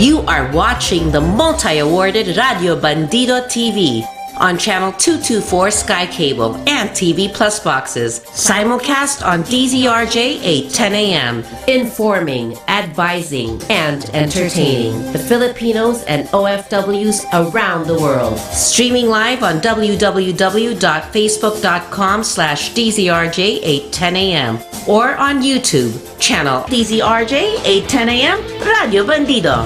You are watching the multi-awarded Radio Bandido TV on Channel 224 Sky Cable and TV Plus boxes. Simulcast on DZRJ 8:10 a.m. Informing, advising, and entertaining the Filipinos and OFWs around the world. Streaming live on www.facebook.com/DZRJ 8:10 a.m. or on YouTube, channel DZRJ 8:10 a.m. Radio Bandido.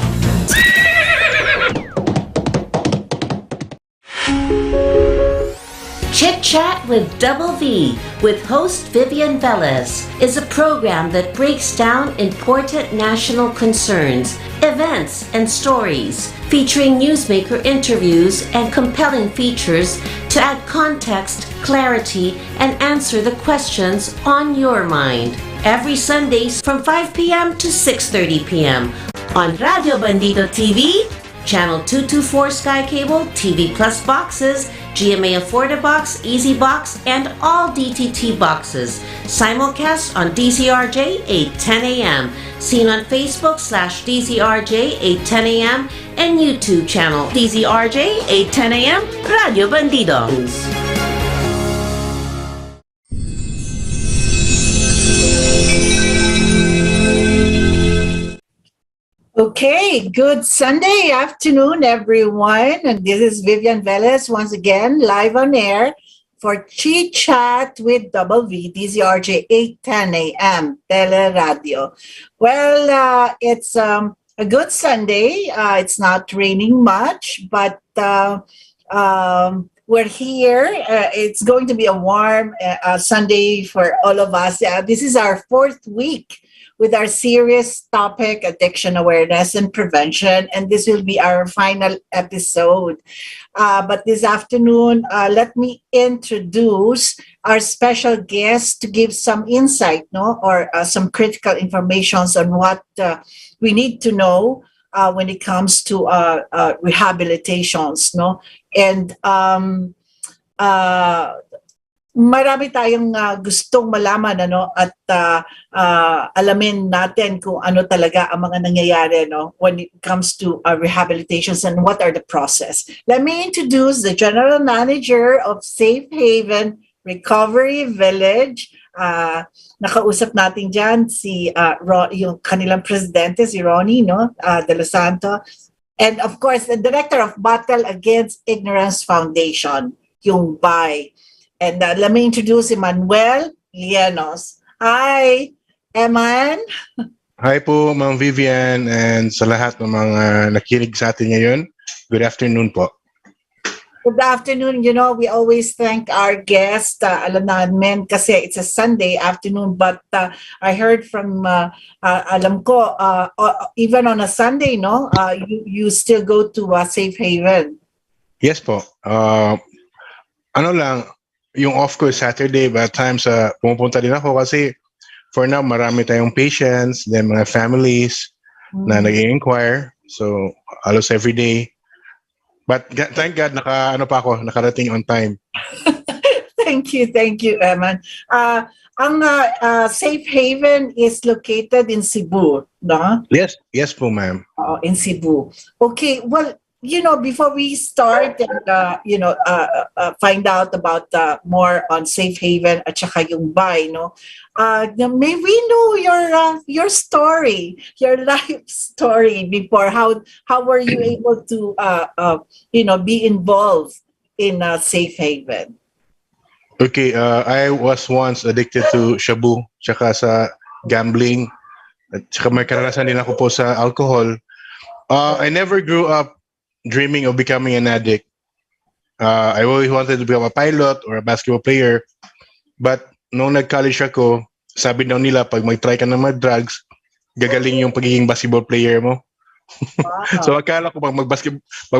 Chit Chat with Double V with host Vivian Velez is a program that breaks down important national concerns, events, and stories, featuring newsmaker interviews and compelling features to add context, clarity, and answer the questions on your mind. Every Sundays from 5 p.m. to 6:30 p.m. on Radio Bandido TV, Channel 224 Sky Cable, TV Plus boxes, GMA Affordabox, Easy Box, and all DTT boxes. Simulcast on DZRJ 8:10 a.m. Seen on Facebook/DZRJ 8:10 a.m. and YouTube channel DZRJ 8:10 a.m. Radio Bandido. Okay, good Sunday afternoon, everyone. And this is Vivian Velez once again, live on air for Chit Chat with Double V, DZRJ 8:10 a.m. Teleradio. Well, it's a good Sunday. It's not raining much, but we're here. It's going to be a warm Sunday for all of us. This is our fourth week with our serious topic, addiction awareness and prevention. And this will be our final episode. But this afternoon, let me introduce our special guest to give some insight, or some critical information on what we need to know when it comes to rehabilitations. And marami tayong gustong malaman at alamin natin kung ano talaga ang mga nangyayari when it comes to rehabilitations and what are the process. Let me introduce the General Manager of Safe Haven Recovery Village. Nakausap natin dyan si yung kanilang presidente, si Ronnie De Los Santos. And of course, the Director of Battle Against Ignorance Foundation, yung BAI. And let me introduce Emmanuel Llanos. Hi, Eman. Hi po, Ma'am Vivian, and sa lahat ng mga nakinig sa atin ngayon. Good afternoon po. Good afternoon. We always thank our guest. Alam namin kasi it's a Sunday afternoon, but I heard from, alam ko, even on a Sunday, you still go to Safe Haven. Yes po. Yung off ko Saturday, but times pumupunta din ako kasi for now marami tayong patients, then mga families na nag-inquire. So halos every day. But thank God nakarating on time. Thank you, Eman. Ang Safe Haven is located in Cebu, no? Yes po, ma'am. In Cebu. Okay, well, before we start and find out about more on Safe Haven at saka yung BAI, may we know your story, your life story before. How were you able to be involved in Safe Haven? Okay, I was once addicted to shabu, tsaka sa gambling, at tsaka may karanasan din ako po sa alcohol. I never grew up dreaming of becoming an addict. I always wanted to become a pilot or a basketball player. But nung nag-college ako, sabi daw nila, pag mag-try ka ng mga drugs, gagaling yung pagiging basketball player mo. Wow. So akala ko pag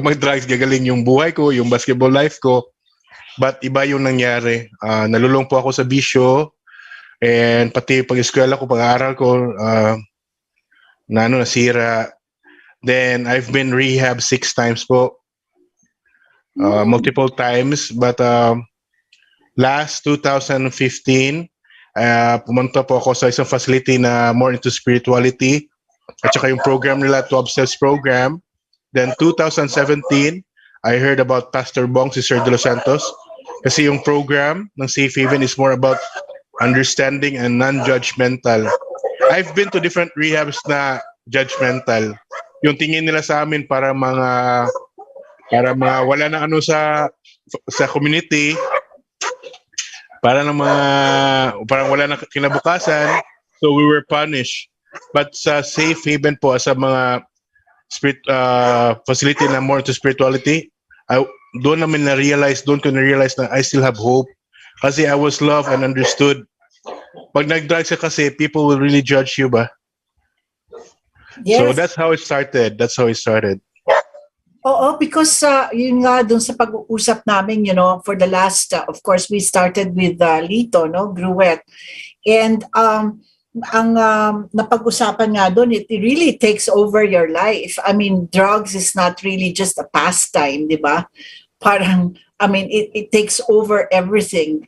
mag-drugs, gagaling yung buhay ko, yung basketball life ko. But iba yung nangyari. Nalulong po ako sa bisyo, and pati pag-eskwela ko, pag-aaral ko, nasira. Then I've been rehab 6 times po, multiple times. But last 2015, pumunta po ako sa isang facility na more into spirituality. at saka yung program nila, 12 Steps program. Then 2017, I heard about Pastor Bong, si Sir De Los Santos. Kasi yung program ng Safe Haven is more about understanding and non-judgmental. I've been to different rehabs na judgmental. Yung tingin nila sa amin para mga wala na ano sa community, parang wala na kinabukasan, so we were punished. But sa Safe Haven po, sa mga facility na more to spirituality, doon ko na-realize na I still have hope kasi I was loved and understood. Pag nag-drugs ka kasi, people will really judge you ba? Yes. So that's how it started. Oo, because yun nga dun sa pag-uusap namin, for the last, of course, we started with Lito, Gruet. And ang napag-usapan nga dun, it really takes over your life. I mean, drugs is not really just a pastime, di ba? Parang, I mean, it takes over everything.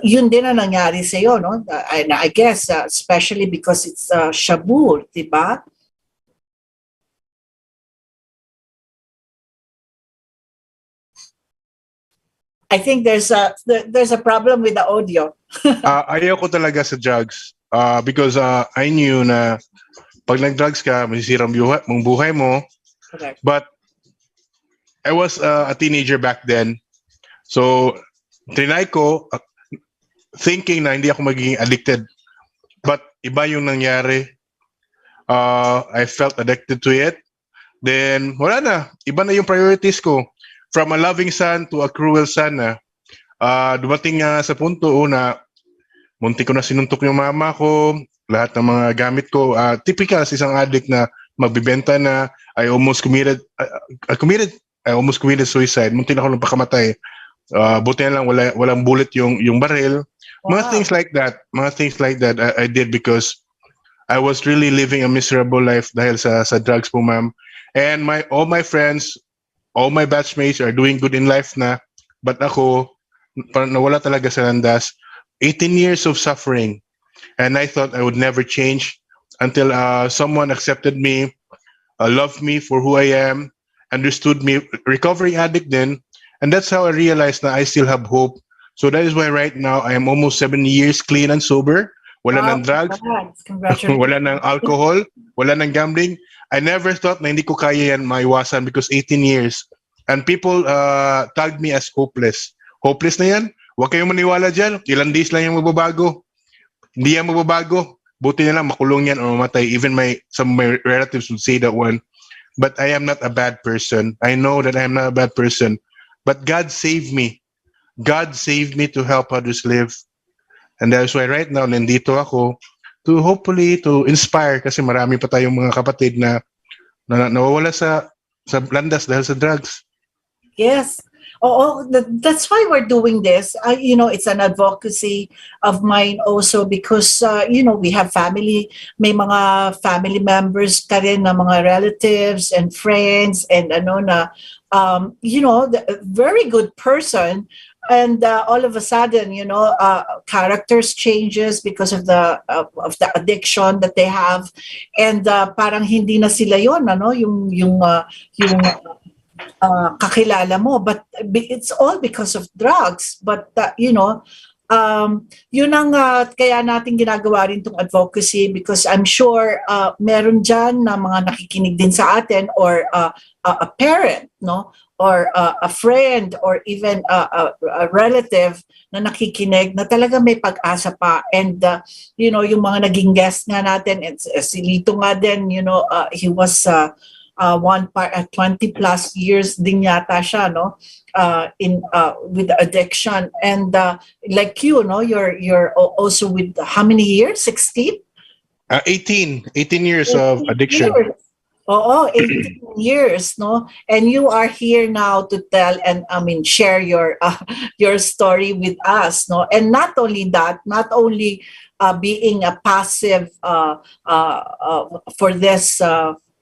Yun din ang nangyari sa'yo, no? And I guess, especially because it's shabu, di ba? I think there's a problem with the audio. Ayaw ko talaga sa drugs because I knew na pag nag-drugs ka, masisira ang buhay mo. Correct. But I was a teenager back then. So, trinay ko thinking na hindi ako magiging addicted. But iba yung nangyari. I felt addicted to it. Then, wala na. Iba na yung priorities ko. From a loving son to a cruel son na dumating nga sa punto na munti ko na sinuntok yung mama ko, lahat ng mga gamit ko. Typical sa isang addict na magbibenta na. I almost committed suicide. Munti na ako nang pakamatay. Buti na lang walang bullet yung baril. Mga things like that I did because I was really living a miserable life dahil sa drugs po, ma'am. And all my friends, all my batchmates are doing good in life na, but ako, parang nawala talaga sa landas. 18 years of suffering. And I thought I would never change until someone accepted me, loved me for who I am, understood me, recovering addict then. And that's how I realized that I still have hope. So that is why right now I am almost 7 years clean and sober. Wala ng drugs, wala ng alcohol, wala ng gambling. I never thought na hindi ko kaya yan maiwasan because 18 years. And people tagged me as hopeless. Hopeless na yan? Huwag kayong maniwala dyan. Ilang days lang yung magbabago. Hindi yan magbabago. Buti na lang makulong yan o mamatay. Even some of my relatives would say that one. But I am not a bad person. I know that I am not a bad person. But God saved me. God saved me to help others live. And that's why right now, nandito ako to hopefully to inspire kasi marami pa tayong mga kapatid na nawawala sa landas dahil sa drugs. Yes. That's why we're doing this. It's an advocacy of mine also because, we have may mga family members ka rin na mga relatives and friends and very good person. And all of a sudden, characters changes because of the addiction that they have, and parang hindi na sila yon, yung kakilala mo, but it's all because of drugs. But yun ang kaya natin ginagawa rin tong advocacy because I'm sure meron dyan na mga nakikinig din sa atin or a parent, or a friend or even a relative na nakikinig na talaga may pag-asa pa. And yung mga naging guest nga natin, and si Lito nga din, he was 20 plus years din yata siya, with addiction. And like you're also with how many years? 16? 18 years of addiction. Years. 18 years, and you are here now to tell and share your story with us, and not only that, not only being a passive for this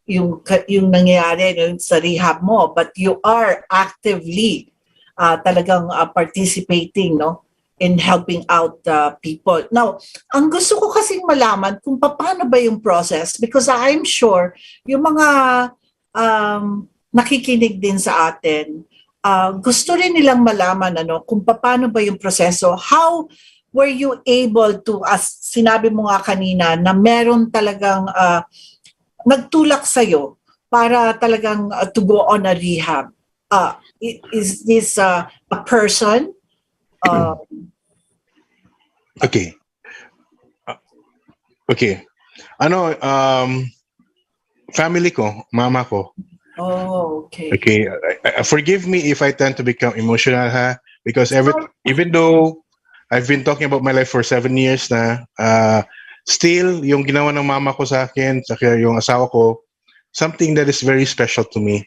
yung nangyayari sa rehab mo, but you are actively talagang participating, in helping out people. Now, ang gusto ko kasing malaman kung paano ba yung process, because I'm sure yung mga nakikinig din sa atin, gusto rin nilang malaman kung paano ba yung proseso. How were you able to, as sinabi mo nga kanina, na meron talagang nagtulak sa'yo para talagang to go on a rehab? Is this a person? Okay. Okay. Family ko, mama ko. Oh, okay. Okay. Forgive me if I tend to become emotional, ha? Because even though I've been talking about my life for 7 years na, still, yung ginawa ng mama ko sa akin, saka yung asawa ko, something that is very special to me.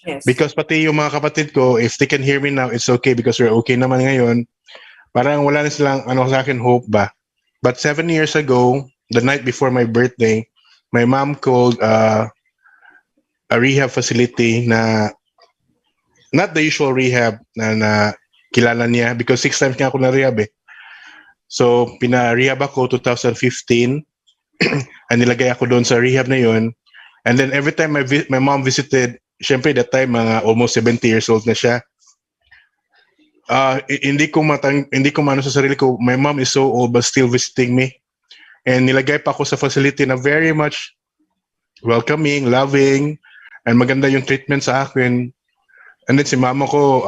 Yes. Because pati yung mga kapatid ko, if they can hear me now, it's okay because we're okay naman ngayon. Parang wala na silang sa akin hope ba. But 7 years ago, the night before my birthday, my mom called a rehab facility na not the usual rehab na kilala niya because 6 times nga ako na rehab eh. So, pina-rehab ako 2015 and nilagay ako doon sa rehab na yun. And then every time my mom visited, syempre that time mga almost 70 years old na siya. Hindi ko mano sa sarili ko, my mom is so old but still visiting me. And nilagay pa ako sa facility na very much welcoming, loving, and maganda yung treatment sa akin. And then si mama ko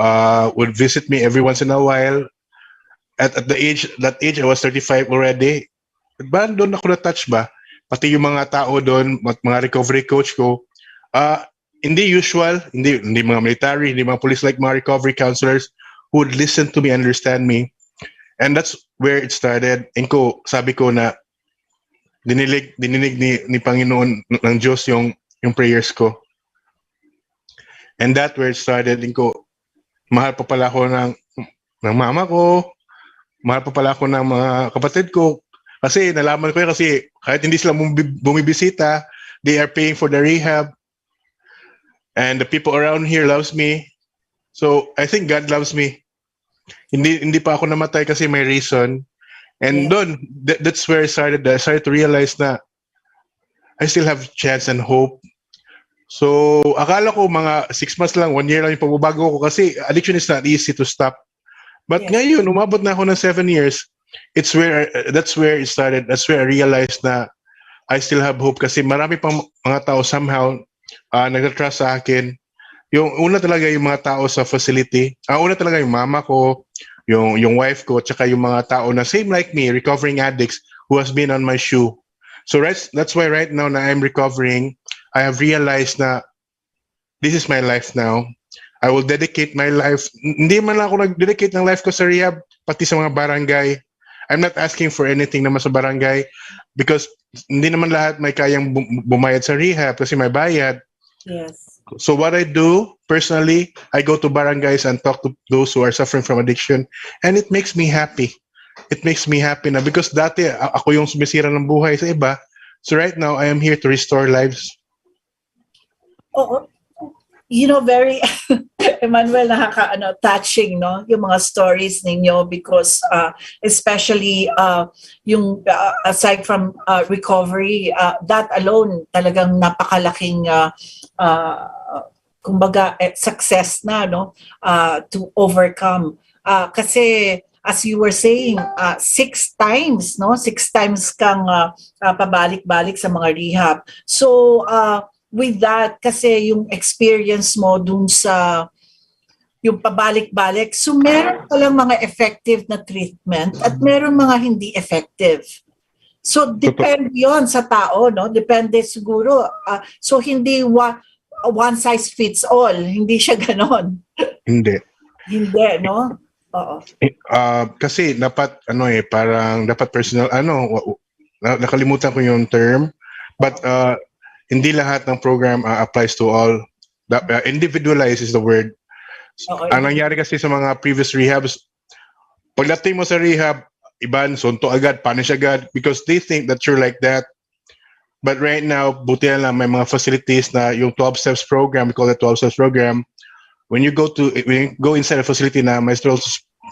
would visit me every once in a while. At that age, I was 35 already. Ba, doon ako na-touch ba? Pati yung mga tao doon, mga recovery coach ko, hindi usual, hindi mga military, hindi mga police, like mga recovery counselors who would listen to me, understand me. And that's where it started. And sabi ko na dininig ni Panginoon ng Diyos yung prayers ko. And that where it started. And mahal pa pala ako ng mama ko, mahal pa pala ako ng mga kapatid ko. Kasi nalaman ko kasi kahit hindi sila bumibisita, they are paying for the rehab. And the people around here loves me. So I think God loves me. Hindi pa ako namatay kasi may reason. And doon, that's where I started to realize na I still have chance and hope. So akala ko mga 6 months lang, 1 year lang yung pagbabago ko kasi addiction is not easy to stop. But ngayon, umabot na ako ng 7 years. That's where it started. That's where I realized na I still have hope kasi marami pang mga tao somehow nag-trust sa akin. Yung una talaga yung mga tao sa facility. Una talaga yung mama ko, yung wife ko, tsaka yung mga tao na same like me, recovering addicts who has been on my shoe. So that's why right now na I'm recovering, I have realized na this is my life now. I will dedicate my life. Hindi man lang ako nag-dedicate ng life ko sa rehab, pati sa mga barangay. I'm not asking for anything naman sa barangay because hindi naman lahat may kayang bumayad sa rehab kasi may bayad. Yes. So what I do personally, I go to barangays and talk to those who are suffering from addiction, and it makes me happy. It makes me happy na because dati ako yung sumisira ng buhay sa iba. So right now I am here to restore lives. Oh, very Emmanuel, touching, no, yung mga stories ninyo because especially yung aside from recovery, that alone talagang napakalaking kumbaga success na, no, to overcome. Kasi as you were saying, 6 times, no, 6 times kang pabalik-balik sa mga rehab. So with that, kasi yung experience mo dun sa yung pabalik-balik, so meron palang mga effective na treatment at meron mga hindi effective. So depende yon sa tao, no? Depende siguro. So hindi one size fits all. Hindi siya ganon. Hindi. Hindi, no? Oo. Kasi dapat parang dapat personal nakalimutan ko yung term, but hindi lahat ng program applies to all. Individualized is the word. Ang nangyari kasi sa mga previous rehabs, pagdating mo sa rehab, iban, sunto agad, punish agad, because they think that you're like that. But right now, buti na lang may mga facilities na yung 12 steps program, we call it 12 steps program. When you go inside a facility na may 12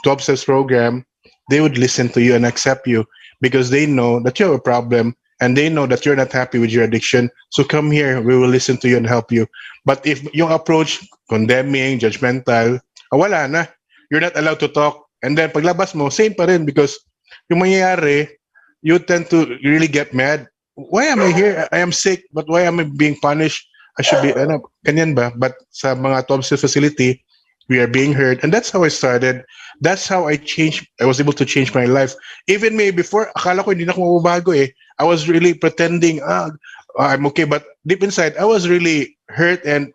steps program, they would listen to you and accept you because they know that you have a problem and they know that you're not happy with your addiction. So come here, we will listen to you and help you. But if yung approach, condemning, judgmental, wala na. You're not allowed to talk. And then paglabas mo, same pa rin because yung mangyayari, you tend to really get mad. Why am I here? I am sick, but why am I being punished? I should be, kanyan ba? But sa mga 12-step facility, we are being heard. And that's how I started. That's how I changed. I was able to change my life. Even me before, akala ko hindi na ako mababago eh. I was really pretending, I'm okay. But deep inside, I was really hurt and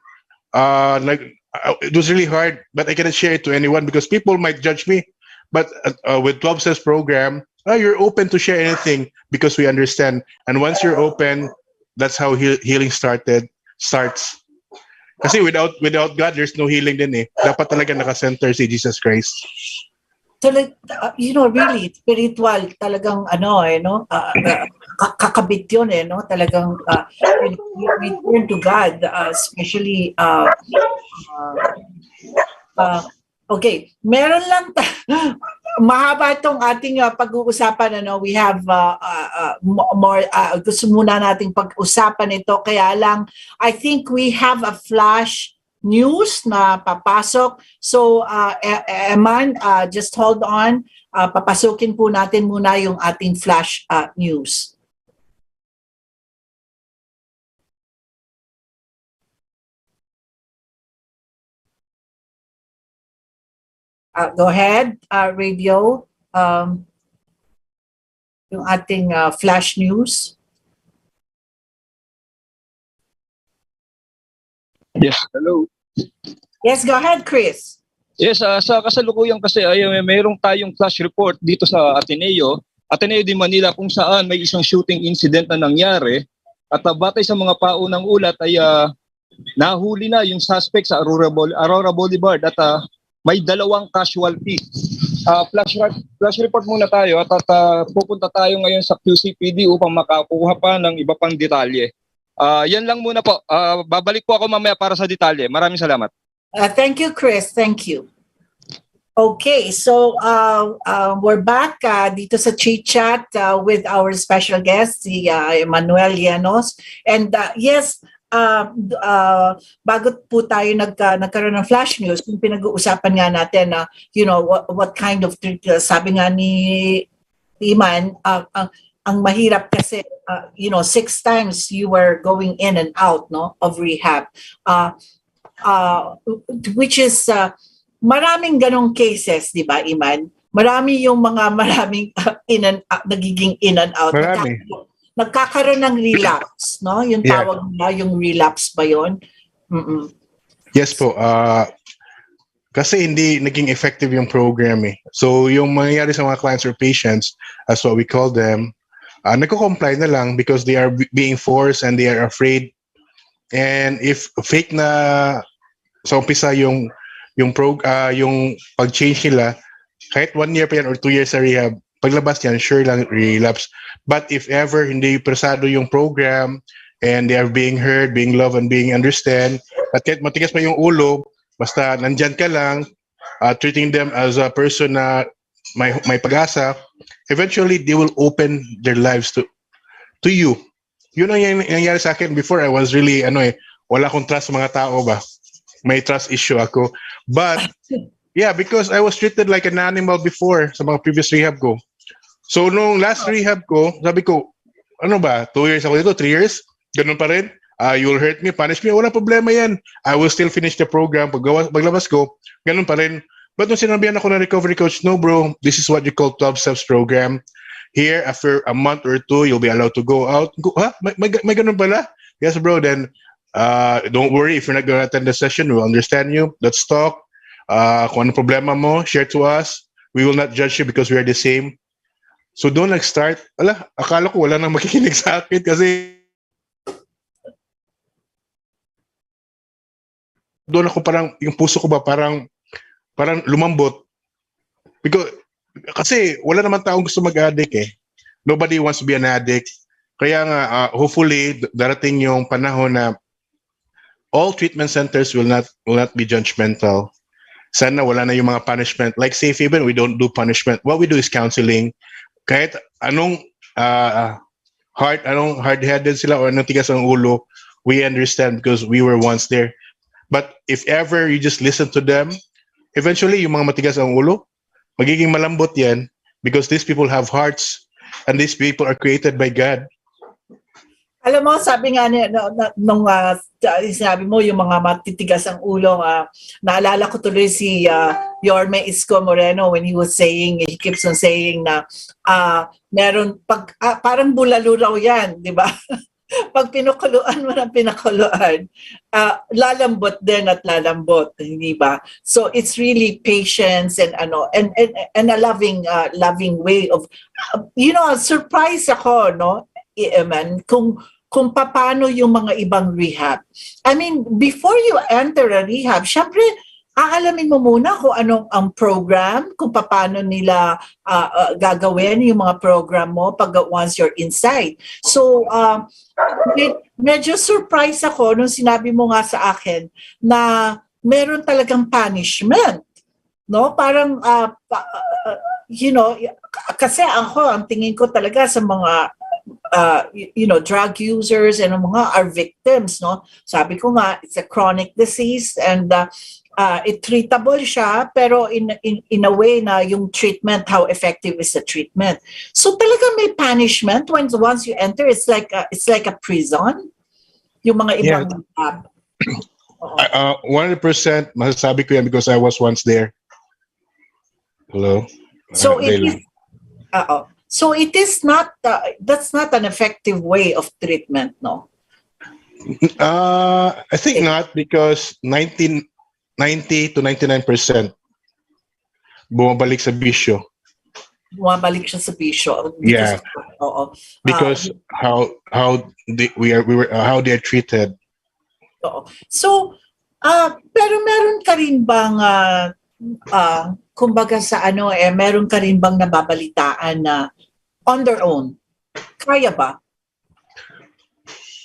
it was really hard. But I cannot share it to anyone because people might judge me. But with 12 Steps program, you're open to share anything because we understand. And once you're open, that's how healing starts. Kasi without God, there's no healing din eh. Dapat talaga nakasenter si Jesus Christ. So like, really spiritual talagang kakabit yun eh, no? Talagang we turn to God, especially okay, meron lang mahaba itong ating pag-uusapan, we have more gusto muna nating pag-usapan ito, kaya lang I think we have a flash news na papasok. So Eman, just hold on, papasukin po natin muna yung ating flash news. Go ahead, radio, yung ating flash news. Yes, hello. Yes, go ahead, Chris. Yes, sa kasalukuyan kasi mayroong tayong flash report dito sa Ateneo de Manila kung saan may isang shooting incident na nangyari at batay sa mga paunang ulat ay nahuli na yung suspect sa Aurora Boulevard at may 2 casualty. Flash report muna tayo at pupunta tayo ngayon sa QCPD upang makakuha pa ng iba pang detalye. Yan lang muna po. Babalik po ako mamaya para sa detalye. Maraming salamat. Thank you, Chris. Thank you. Okay, so we're back dito sa Chit Chat with our special guest, si Emmanuel Llanos. And yes, bago po tayo nagkaroon ng flash news, kung pinag-uusapan nga natin na what kind of treatment, sabi nga ni Iman, ang mahirap kasi 6 times you were going in and out of rehab, which is maraming ganong cases, di ba, Iman? Maraming nagiging in and out. Marami. Nagkakaroon ng relapse, no? Yung tawag nila, yung relapse ba yun? Mm-mm. Yes po. Kasi hindi naging effective yung program eh. So yung mangyayari sa mga clients or patients, as what we call them, nagko-comply na lang because they are being forced and they are afraid. And if fake na sa umpisa yung pag-change nila, kahit 1 year pa yan or 2 years sa rehab, paglabas yan, sure lang relapse. But if ever hindi presado yung program and they are being heard, being loved, and being understand, at kahit matigas pa yung ulo, basta nandyan ka lang, treating them as a person na may pag-asa, eventually they will open their lives to you. Yun ang nangyari sa akin before. I was really, wala akong trust sa mga tao ba. May trust issue ako. But, yeah, because I was treated like an animal before sa mga previous rehab ko. So, nung last rehab ko, sabi ko, 2 years ako dito, 3 years? Ganun pa rin? You will hurt me, punish me, wala problema yan. I will still finish the program. Paglabas ko, ganun pa rin. But nung sinabihan ako ng recovery coach, no bro, this is what you call 12 steps program. Here, after a month or 2, you'll be allowed to go out. May ganun pala? Yes bro, then don't worry if you're not gonna attend the session, we'll understand you. Let's talk. Kung ano problema mo, share to us. We will not judge you because we are the same. So doon nag-start, akala ko wala nang makikinig sa akin kasi doon ako parang, yung puso ko ba parang lumambot. Kasi wala naman taong gusto mag-addict eh. Nobody wants to be an addict. Kaya nga, hopefully, darating yung panahon na all treatment centers will not be judgmental. sana wala na yung mga punishment. Like say, Fabian, we don't do punishment. What we do is counseling. Kahit anong hard-headed sila o anong tigas ang ulo, we understand because we were once there. But if ever you just listen to them, eventually yung mga matigas ang ulo, magiging malambot yan because these people have hearts and these people are created by God. Alam mo, sabi nga nung sinabi mo yung mga matitigas ang ulo, naalala ko tuloy si Yorme Isko Moreno when he keeps on saying na meron, parang bulalo raw yan, di ba? Pag pinakuluan mo ng pinakuluan, lalambot din at lalambot, hindi ba? So it's really patience and and a loving way of surprise ako, no? Man, kung paano yung mga ibang rehab. I mean, before you enter a rehab, syempre, aalamin mo muna kung anong ang program, kung paano nila gagawin yung mga program mo once you're inside. So, medyo surprise ako nung sinabi mo nga sa akin na meron talagang punishment. No? Parang, kasi ang tingin ko talaga sa mga drug users and mga are victims, no? Sabi ko nga, it's a chronic disease and it treatable siya, pero in a way na yung treatment, how effective is the treatment. So talaga may punishment once you enter, it's like a prison. Yung mga ibang 100% masasabi ko yan because I was once there. Hello? So it is not, that's not an effective way of treatment, no? I think not because 90 to 99% bumabalik sa bisyo. Bumabalik siya sa bisyo. Yeah. Because how they are treated. So, pero meron ka rin bang kumbaga sa meron ka rin bang nababalitaan na on their own? Kaya ba?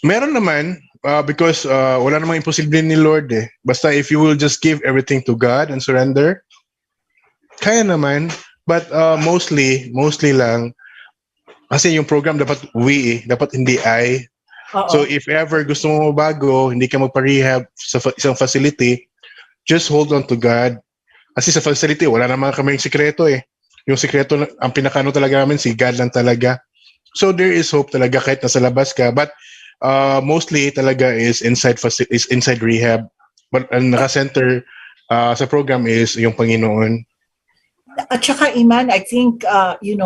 Meron naman because wala namang imposible ni Lord eh. Basta if you will just give everything to God and surrender, kaya naman. But mostly lang kasi yung program dapat dapat hindi I. So if ever gusto mo mabago, hindi ka magpa-rehab sa isang facility, just hold on to God. Kasi sa facility, wala naman kami yung sikreto eh. Yung sikreto, ang pinakano talaga namin, si God lang talaga. So there is hope talaga kahit nasa labas ka. But mostly talaga is inside rehab. But ang naka-center sa program is yung Panginoon. At saka Iman, I think, yun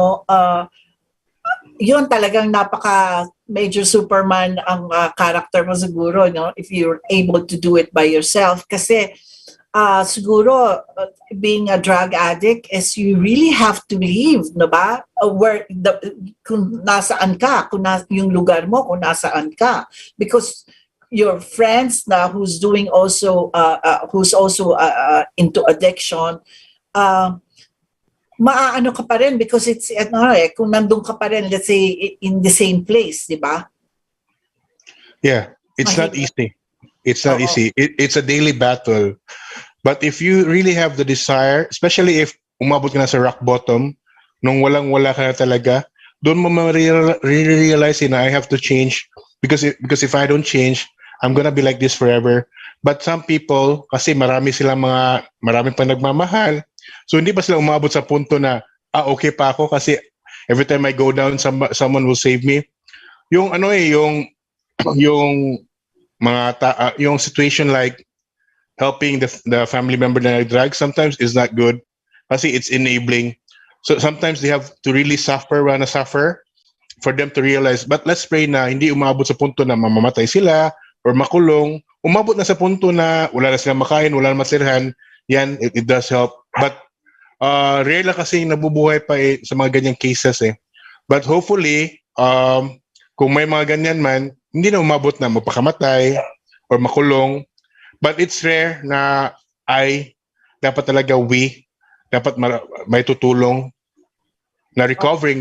talagang napaka major Superman ang character mo siguro, no? If you're able to do it by yourself. Kasi siguro being a drug addict is you really have to leave, no ba? Kung nasaan ka, yung lugar mo, kung nasaan ka. Because your friends na who's also into addiction, maaano ka pa rin because it's kung nandun ka pa rin, let's say in the same place, di ba? Yeah, it's not easy. It's not easy. It's a daily battle. But if you really have the desire, especially if umabot ka na sa rock bottom, nung walang-wala ka na talaga, doon mo realize na I have to change because if I don't change, I'm gonna be like this forever. But some people, kasi marami pang nagmamahal, so hindi pa sila umabot sa punto na, okay pa ako kasi every time I go down, someone will save me. Yung yung situation like helping the family member na nag-drug sometimes is not good kasi it's enabling. So sometimes they have to really suffer for them to realize. But let's pray na hindi umabot sa punto na mamamatay sila or makulong. Umabot na sa punto na wala na silang makain, wala na masirhan. Yan, it does help. But rare lang kasi nabubuhay pa sa mga ganyang cases eh. But hopefully, kung may mga ganyan man, hindi na umabot na magpakamatay or makulong. But it's rare na dapat talaga dapat may tutulong na recovering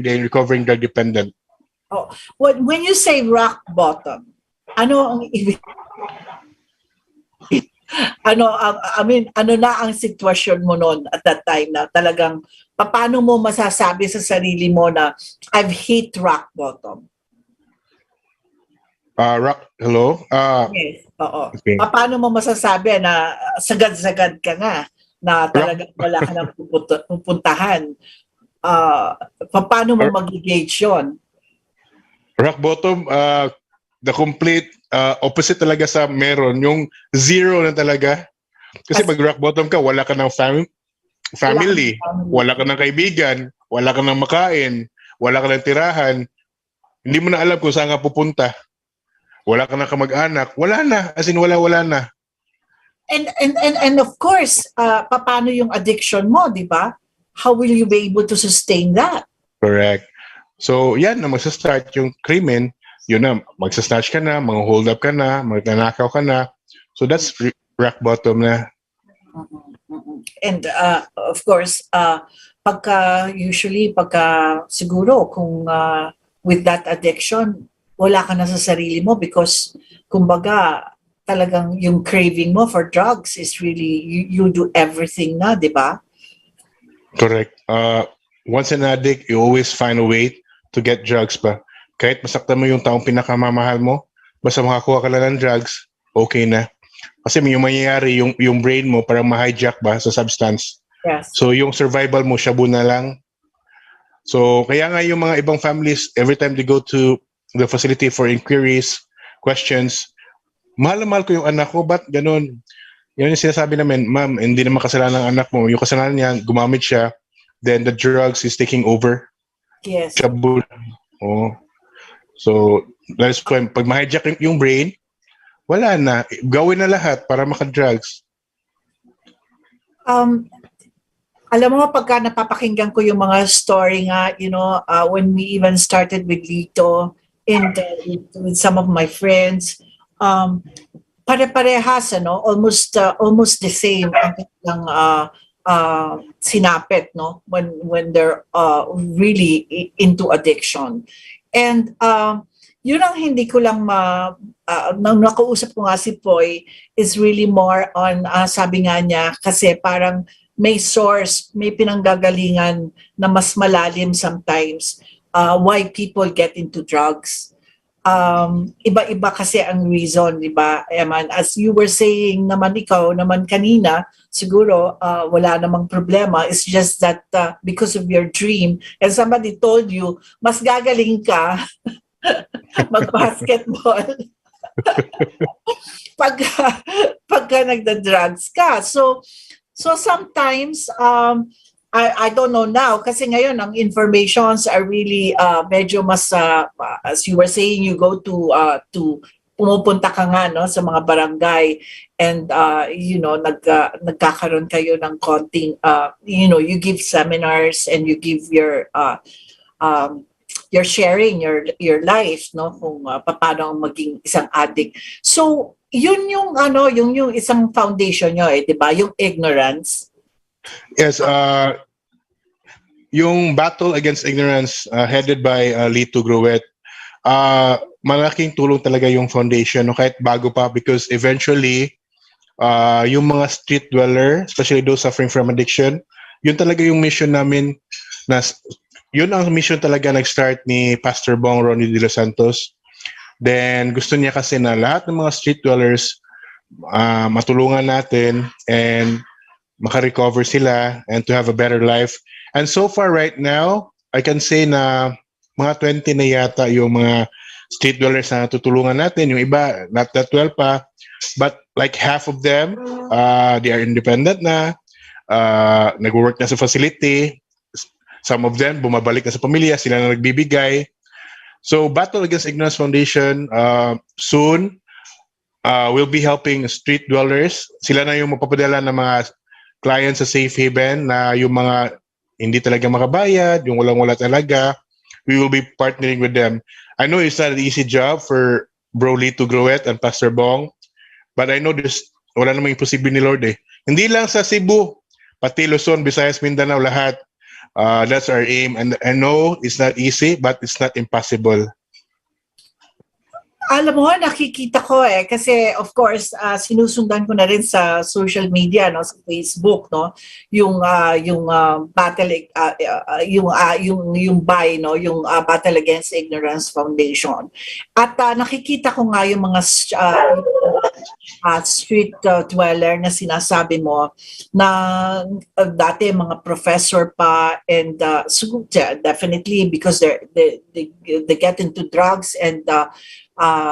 drug dependent. When you say rock bottom, ano ang ibig? I mean, ano na ang sitwasyon mo noon at that time na talagang paano mo masasabi sa sarili mo na I've hit rock bottom? Hello? Yes, oo. Okay. Paano mo masasabi na sagad-sagad ka nga na talagang wala ka nang pupuntahan? Paano mo mag-gauge yun? Rock bottom, the complete opposite talaga sa meron. Yung zero na talaga. Kasi pag rock bottom ka, wala ka ng family, wala ka ng kaibigan, wala ka ng makain, wala ka ng tirahan, hindi mo na alam kung saan ka pupunta. Wala ka ng kamag-anak, wala na, as in wala na. And of course, paano yung addiction mo, di ba? How will you be able to sustain that? Correct. So, yan na magsa-start yung krimen, yun na, magsa-snatch ka na, hold up ka na, magnanakaw ka na. So, that's rock bottom na. And of course, pagka siguro kung with that addiction, wala ka na sa sarili mo because kumbaga talagang yung craving mo for drugs is really, you do everything na, di ba? Correct. Once an addict, you always find a way to get drugs pa. Kahit masaktan mo yung taong pinakamamahal mo, basta makakuha ka lang ng drugs, okay na. Kasi yung mangyayari, yung brain mo parang ma-hijack ba sa substance. Yes. So yung survival mo, shabu na lang. So kaya nga yung mga ibang families, every time they go to the facility for inquiries, questions, mahal na mahal ko yung anak ko, ba't ganun? Yun yung sinasabi namin, ma'am, hindi naman kasalanan ng anak mo. Yung kasalanan niya, gumamit siya, then the drugs is taking over. Yes. Shabu. Oh. So, that's why, pag ma-hijack yung brain, wala na. Gawin na lahat para maka-drugs. Alam mo, pagka napapakinggan ko yung mga story nga, when we even started with Lito and with some of my friends, pare-parehas, almost the same ang sinapit, no, when they're really into addiction. And yun ang hindi ko lang nang nakausap ko nga si Poy is really more on sabi nga niya kasi parang may source, may pinanggagalingan na mas malalim sometimes why people get into drugs. Iba-iba kasi ang reason, di ba, Eman? As you were saying naman, ikaw naman kanina, siguro wala namang problema. It's just that because of your dream, and somebody told you, mas gagaling ka mag-basketball pagka nagda-drugs ka. So sometimes, I don't know now kasi ngayon ang informations are really medyo mas as you were saying, you go to pumupunta ka nga, no, sa mga barangay and nagkakaroon kayo ng konting you give seminars and you give your you're sharing your life, no, kung paano maging isang addict. So yun yung isang foundation nyo, 'di ba, yung ignorance. Yes, yung battle against ignorance headed by Lito Gruet, malaking tulong talaga yung foundation, no, kahit bago pa, because eventually yung mga street dweller, especially those suffering from addiction, yun talaga yung mission namin, yun ang mission talaga nag-start ni Pastor Bong Ronnie de los Santos. Then gusto niya kasi na lahat ng mga street dwellers matulungan natin and maka-recover sila and to have a better life. And so far right now, I can say na mga 20 na yata yung mga street dwellers na tutulungan natin. Yung iba, not that well pa, but like half of them, they are independent na, nag-work na sa facility. Some of them, bumabalik na sa pamilya, sila na nagbibigay. So, Battle Against Ignorance Foundation, soon, we'll be helping street dwellers. Sila na yung mapapadala ng mga clients sa safe haven na yung mga hindi talaga makabayad, yung walang-wala talaga. We will be partnering with them. I know it's not an easy job for Bro Lito Gruet and Pastor Bong, but I know wala namang imposible ni Lord eh. Hindi lang sa Cebu, pati Luzon, Visayas, Mindanao, lahat. That's our aim. And I know it's not easy, but it's not impossible. Alam mo, nakikita ko kasi of course sinusundan ko na rin sa social media, no, sa Facebook, no, yung battle yung BAI, no, yung Battle Against Ignorance Foundation. At nakikita ko nga yung mga street dweller na sinasabi mo na dati mga professor pa, and definitely because they get into drugs, and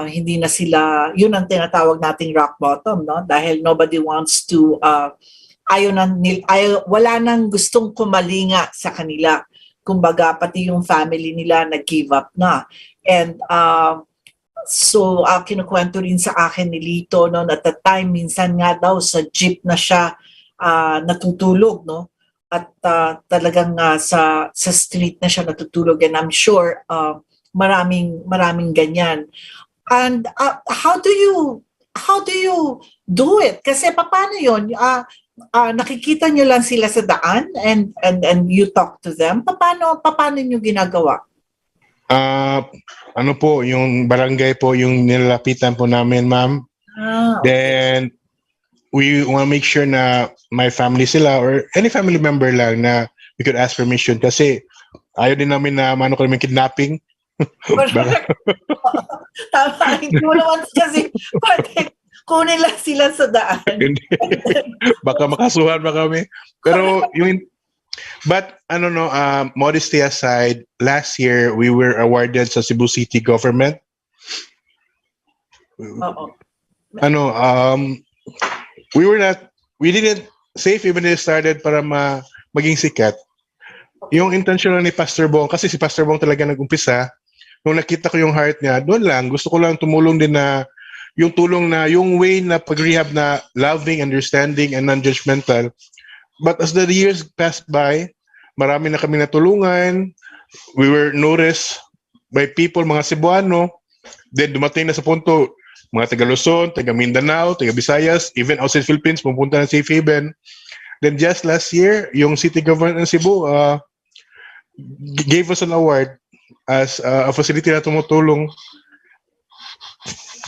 hindi na sila, yun ang tinatawag nating rock bottom, no? Dahil nobody wants to, wala nang gustong kumalinga sa kanila. Kumbaga, pati yung family nila nag-give up na. And so, kinukwento rin sa akin ni Lito, no, at the time, minsan nga daw sa jeep na siya natutulog, no? At talagang sa street na siya natutulog, and I'm sure maraming ganyan. And how do you do it? Kasi paano yun? Nakikita nyo lang sila sa daan, and you talk to them. Paano nyo ginagawa? Ano po, yung barangay po yung nilalapitan po namin, ma'am. Then we want to make sure na my family sila or any family member lang na we could ask permission, kasi ayaw din namin na mano kami kidnapping. Tama, hindi mo naman kasi kunin lang sila sa daan. Baka makasuhan ba kami. Pero but modesty aside, last year we were awarded sa Cebu City government. We didn't save even it started para maging sikat. Yung intention ni Pastor Bong, kasi si Pastor Bong talaga nag-umpisa. Nung nakita ko yung heart niya, doon lang, gusto ko lang tumulong din na yung tulong na, yung way na pag-rehab na loving, understanding, and non-judgmental. But as the years passed by, marami na kami natulungan. We were noticed by people, mga Cebuano. Then dumating na sa punto, mga taga Luzon, taga Mindanao, taga Visayas, even outside Philippines, pumunta na sa Safe Haven. Then just last year, yung city government ng Cebu gave us an award as a facility na tumutulong.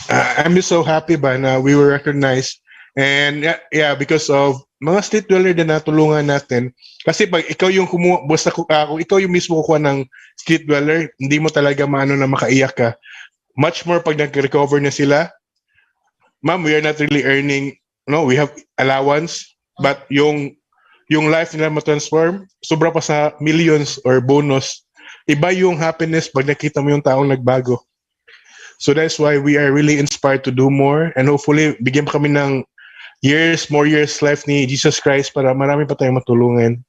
I'm just so happy ba na we were recognized, and yeah, because of mga street dweller din na tulungan natin. Kasi pag ikaw yung kung ikaw yung mismo kukuha ng street dweller, hindi mo talaga maano na makaiyak ka. Much more pag nag-recover na sila. Ma'am, we are not really earning, no, we have allowance, but yung life nila ma-transform, sobra pa sa millions or bonus. Iba yung happiness pag nakita mo yung taong nagbago. So that's why we are really inspired to do more, and hopefully bigyan pa kami ng more years life ni Jesus Christ para marami pa tayong matulungan.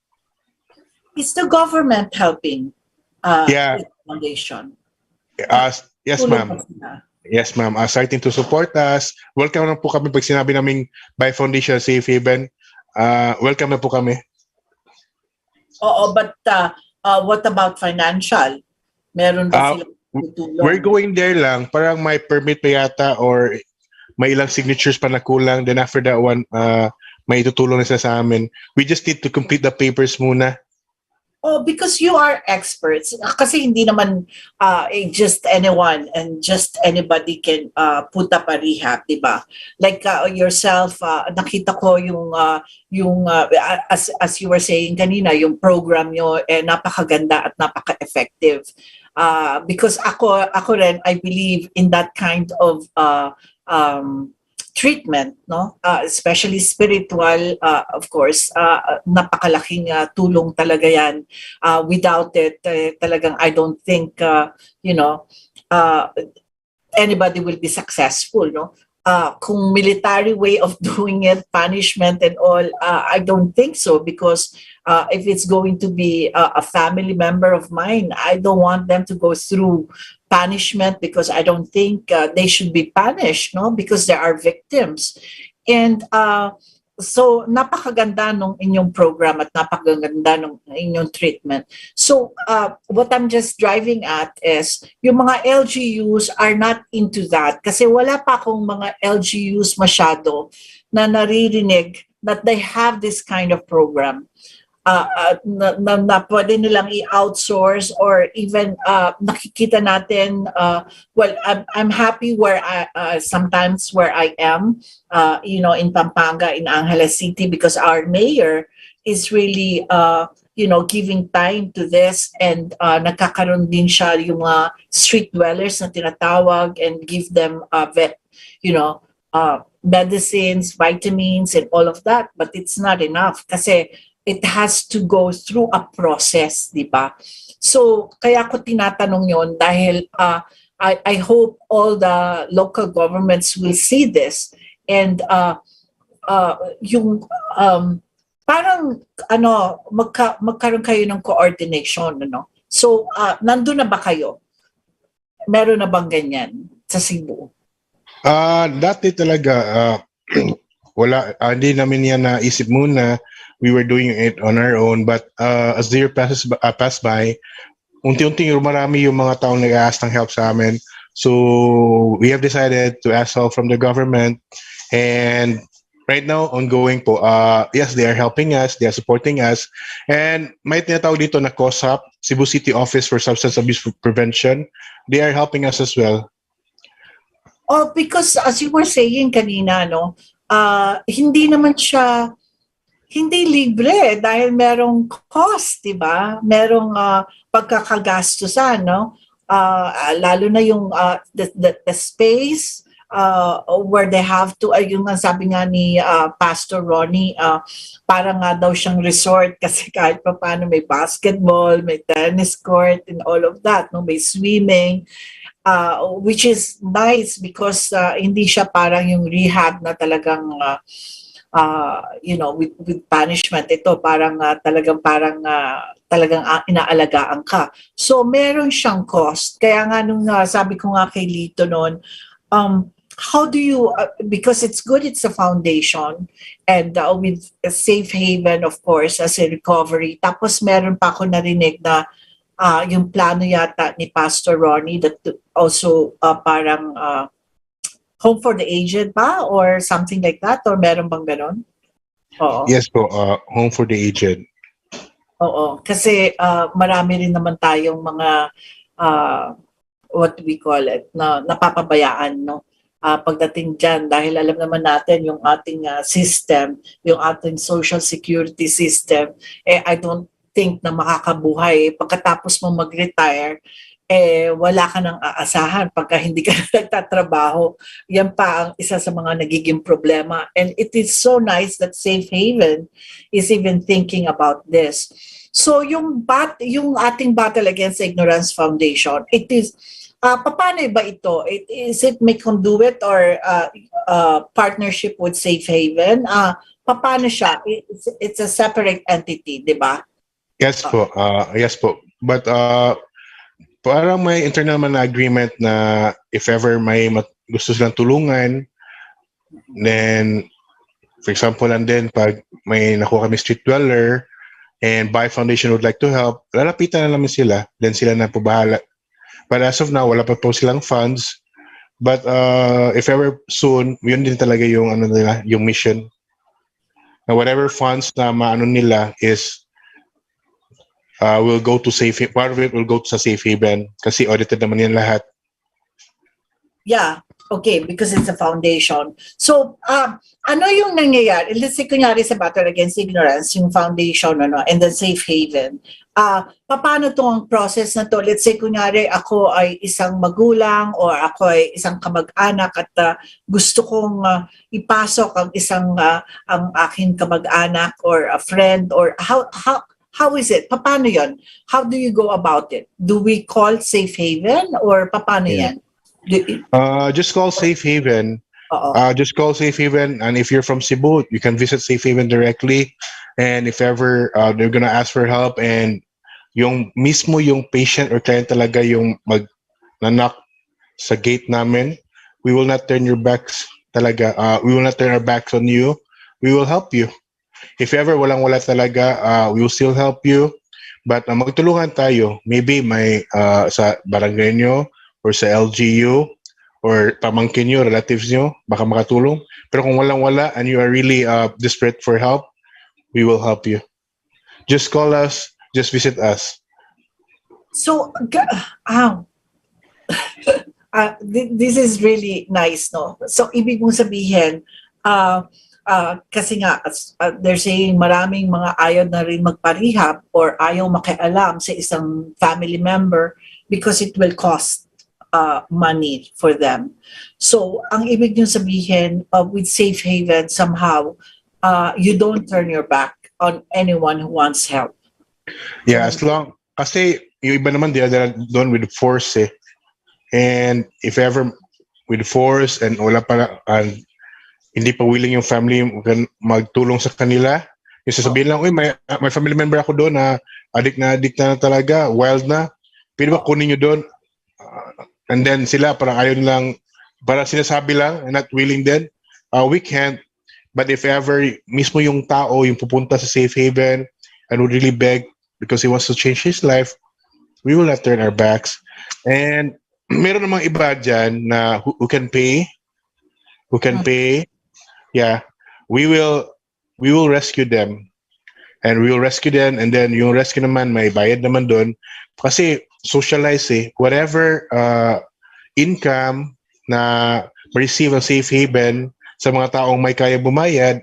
Is the government helping the foundation? Yes, ma'am. Yes, ma'am. Starting to support us. Welcome na po kami pag sinabi naming by Foundation Safe Haven. Welcome na po kami. Oo, but what about financial? Meron ba sila tutulong? We're going there lang. Parang may permit pa yata or may ilang signatures pa na kulang. Then after that one, may tutulong na sila sa amin. We just need to complete the papers muna. Oh, because you are experts. Kasi hindi naman just anyone and just anybody can put up a rehab, di ba? Like yourself, nakita ko yung as you were saying kanina, yung program nyo napakaganda at napaka-effective. Because ako rin, I believe in that kind of treatment, no? Especially spiritual, of course, napakalaking tulong talaga yan. Without it, talagang I don't think, anybody will be successful, no? Kung military way of doing it, punishment and all, I don't think so, because if it's going to be a family member of mine, I don't want them to go through punishment, because I don't think they should be punished, no? Because they are victims. And so napakaganda nung inyong program at napakaganda nung inyong treatment. So what I'm just driving at is yung mga LGUs are not into that, kasi wala pa akong mga LGUs masyado na naririnig that they have this kind of program. na pwede nilang i-outsource or even nakikita natin well I'm happy where sometimes where I am in Pampanga in Angeles City because our mayor is really giving time to this and nakakaroon din siya yung street dwellers na tinatawag and give them medicines, vitamins and all of that, but it's not enough kasi it has to go through a process, di ba? So, kaya ko tinatanong yon dahil I hope all the local governments will see this and parang magkaroon kayo ng coordination, ano? So, nandun na ba kayo? Meron na bang ganyan sa Cebu? Dati talaga, wala, hindi namin yan naisip muna. We were doing it on our own, but as the year pass by, unti-unti marami yung mga taong nag-ask ng help sa amin. So we have decided to ask help from the government, and right now ongoing po. Yes, they are helping us, they are supporting us, and may tinatawag dito na COSAP, Cebu City Office for Substance Abuse Prevention. They are helping us as well. Oh, because as you were saying kanina, hindi naman siya hindi libre dahil merong cost, di ba? Merong pagkakagastusan, no? Lalo na yung the space where they have to, yung sabi nga ni Pastor Ronnie, parang nga daw siyang resort kasi kahit pa paano may basketball, may tennis court and all of that, no? May swimming. Which is nice because hindi siya parang yung rehab na talagang with punishment. Ito parang talagang inaalagaan ka. So meron siyang cost. Kaya nga nung sabi ko nga kay Lito noon, how do you because it's good, it's a foundation and with a safe haven of course as a recovery. Tapos meron pa ako narinig na yung plano yata ni Pastor Ronnie that also parang home for the aged ba or something like that, or meron bang ganon? Oo. Yes po, home for the aged. Oo, kasi marami rin naman tayong mga what we call it na napapabayaan, no? Pagdating dyan dahil alam naman natin yung ating system, yung ating social security system, I don't think na makakabuhay pagkatapos mo mag-retire wala ka nang aasahan pagka hindi ka nagtatrabaho. Yan pa ang isa sa mga nagiging problema, and it is so nice that Safe Haven is even thinking about this. So yung ating Battle Against Ignorance Foundation, it is paano ba ito? Is it may conduit or partnership with Safe Haven? Paano siya? It's a separate entity, di ba? Yes po, yes po. But parang may internal man na agreement na if ever may gusto silang tulungan, then for example lang din pag may nakuha kami street dweller and Buy Foundation would like to help, lalapitan na namin sila, then sila na po bahala. But as of now, wala pa po silang funds. But if ever soon, yun din talaga yung nila, yung mission. Na whatever funds na maano nila is will go to Safe Haven. Part of it will go to Safe Haven kasi audited naman yan lahat. Yeah, okay, because it's a foundation. So, ano yung nangyayari? Let's say, kunyari sa Battle Against Ignorance, yung foundation, and then Safe Haven. Paano itong process na to? Let's say, kunyari, ako ay isang magulang or ako ay isang kamag-anak at gusto kong ipasok ang aking kamag-anak or a friend, or how is it? Paano yon? How do you go about it? Do we call Safe Haven or paano yan? Just call Safe Haven. Just call Safe Haven, and if you're from Cebu, you can visit Safe Haven directly. And if ever they're gonna ask for help, and yung patient or client talaga yung mag-knock sa gate namin, we will not turn your backs talaga. We will not turn our backs on you. We will help you. If ever walang-wala talaga, we will still help you. But magtulungan tayo. Maybe may sa barangay nyo or sa LGU or pamangkin nyo, relatives nyo, baka makatulong. Pero kung walang-wala and you are really desperate for help, we will help you. just call us, just visit us. So, this is really nice, no? So, ibig mong sabihin, kasi nga, they're saying maraming mga ayaw na rin magparehab or ayaw makialam sa isang family member because it will cost money for them. So, ang ibig nyo sabihin, with Safe Haven, somehow, you don't turn your back on anyone who wants help. Yeah, as long, kasi yung iba naman, they're done with force eh. And if ever with force and wala pa, hindi pa willing yung family magtulong sa kanila, yung sasabihin lang, uy, may family member ako doon na addict na talaga, wild na, pwede ba kunin nyo doon? And then sila parang ayaw lang, parang sinasabi lang, not willing din. We can't. But if ever mismo yung tao yung pupunta sa Safe Haven and would really beg because he wants to change his life, we will not turn our backs. And meron namang iba dyan na who can pay. Yeah, we will rescue them. And we will rescue them, and then yung rescue naman, may bayad naman doon. Kasi socialize eh. Whatever income na receive ang Safe Haven sa mga taong may kaya bumayad,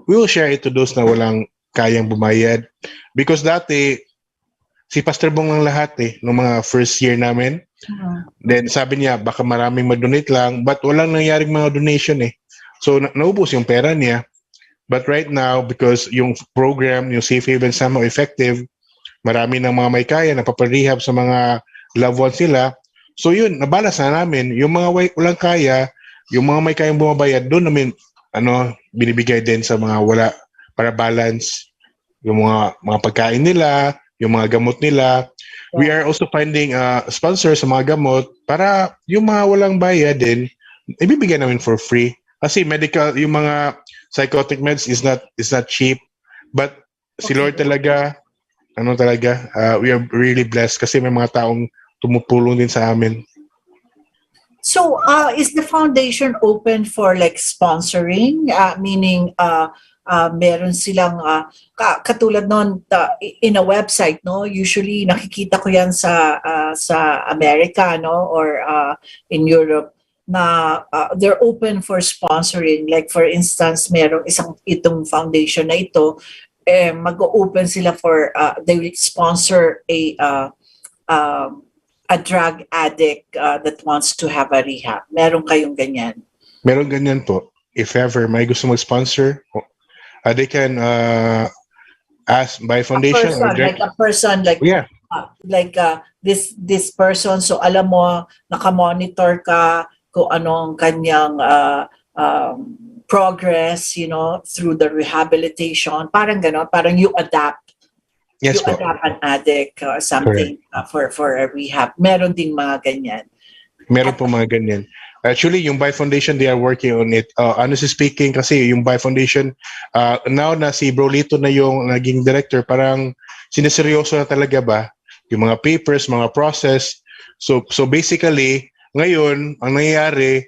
we will share it to those na walang kayang bumayad. Because dati, si Pastor Bong lang lahat eh, noong mga first year namin. Then sabi niya, baka maraming mag-donate lang, but walang nangyaring mga donation eh. So naubos yung pera niya. But right now, because yung program, yung Safe Haven somehow effective, marami ng mga may kaya na paparehab sa mga loved ones nila. So yun, nabalas na namin. Yung mga walang kaya, yung mga may kayang bumabayad, doon namin binibigay din sa mga wala para balance yung mga pagkain nila, yung mga gamot nila. We are also finding sponsors sa mga gamot para yung mga walang bayad din, ibibigay namin for free. Kasi medical, yung mga psychotic meds is not cheap. But si Lord talaga, we are really blessed kasi may mga taong tumutulong din sa amin. So, is the foundation open for like sponsoring? Meaning, meron silang katulad noon in a website, no? Usually nakikita ko yan sa America, no, or in Europe na they're open for sponsoring. Like for instance, merong itong foundation na ito, mag-open sila for they will sponsor a drug addict that wants to have a rehab. Meron kayong ganyan? Meron ganyan po. If ever may gusto mag-sponsor, they can ask by foundation a person like this person, so alam mo, naka-monitor ka kung anong kanyang progress, you know, through the rehabilitation. Parang gano'n, parang you adapt. Yes, you adapt an addict or something for a rehab. Meron ding mga ganyan. Meron po mga ganyan. Actually, yung By Foundation, they are working on it. Honestly speaking, kasi yung By Foundation, now na si Bro Lito na yung naging director, parang sineseryoso na talaga ba? Yung mga papers, mga process. So basically, ngayon, ang nangyayari,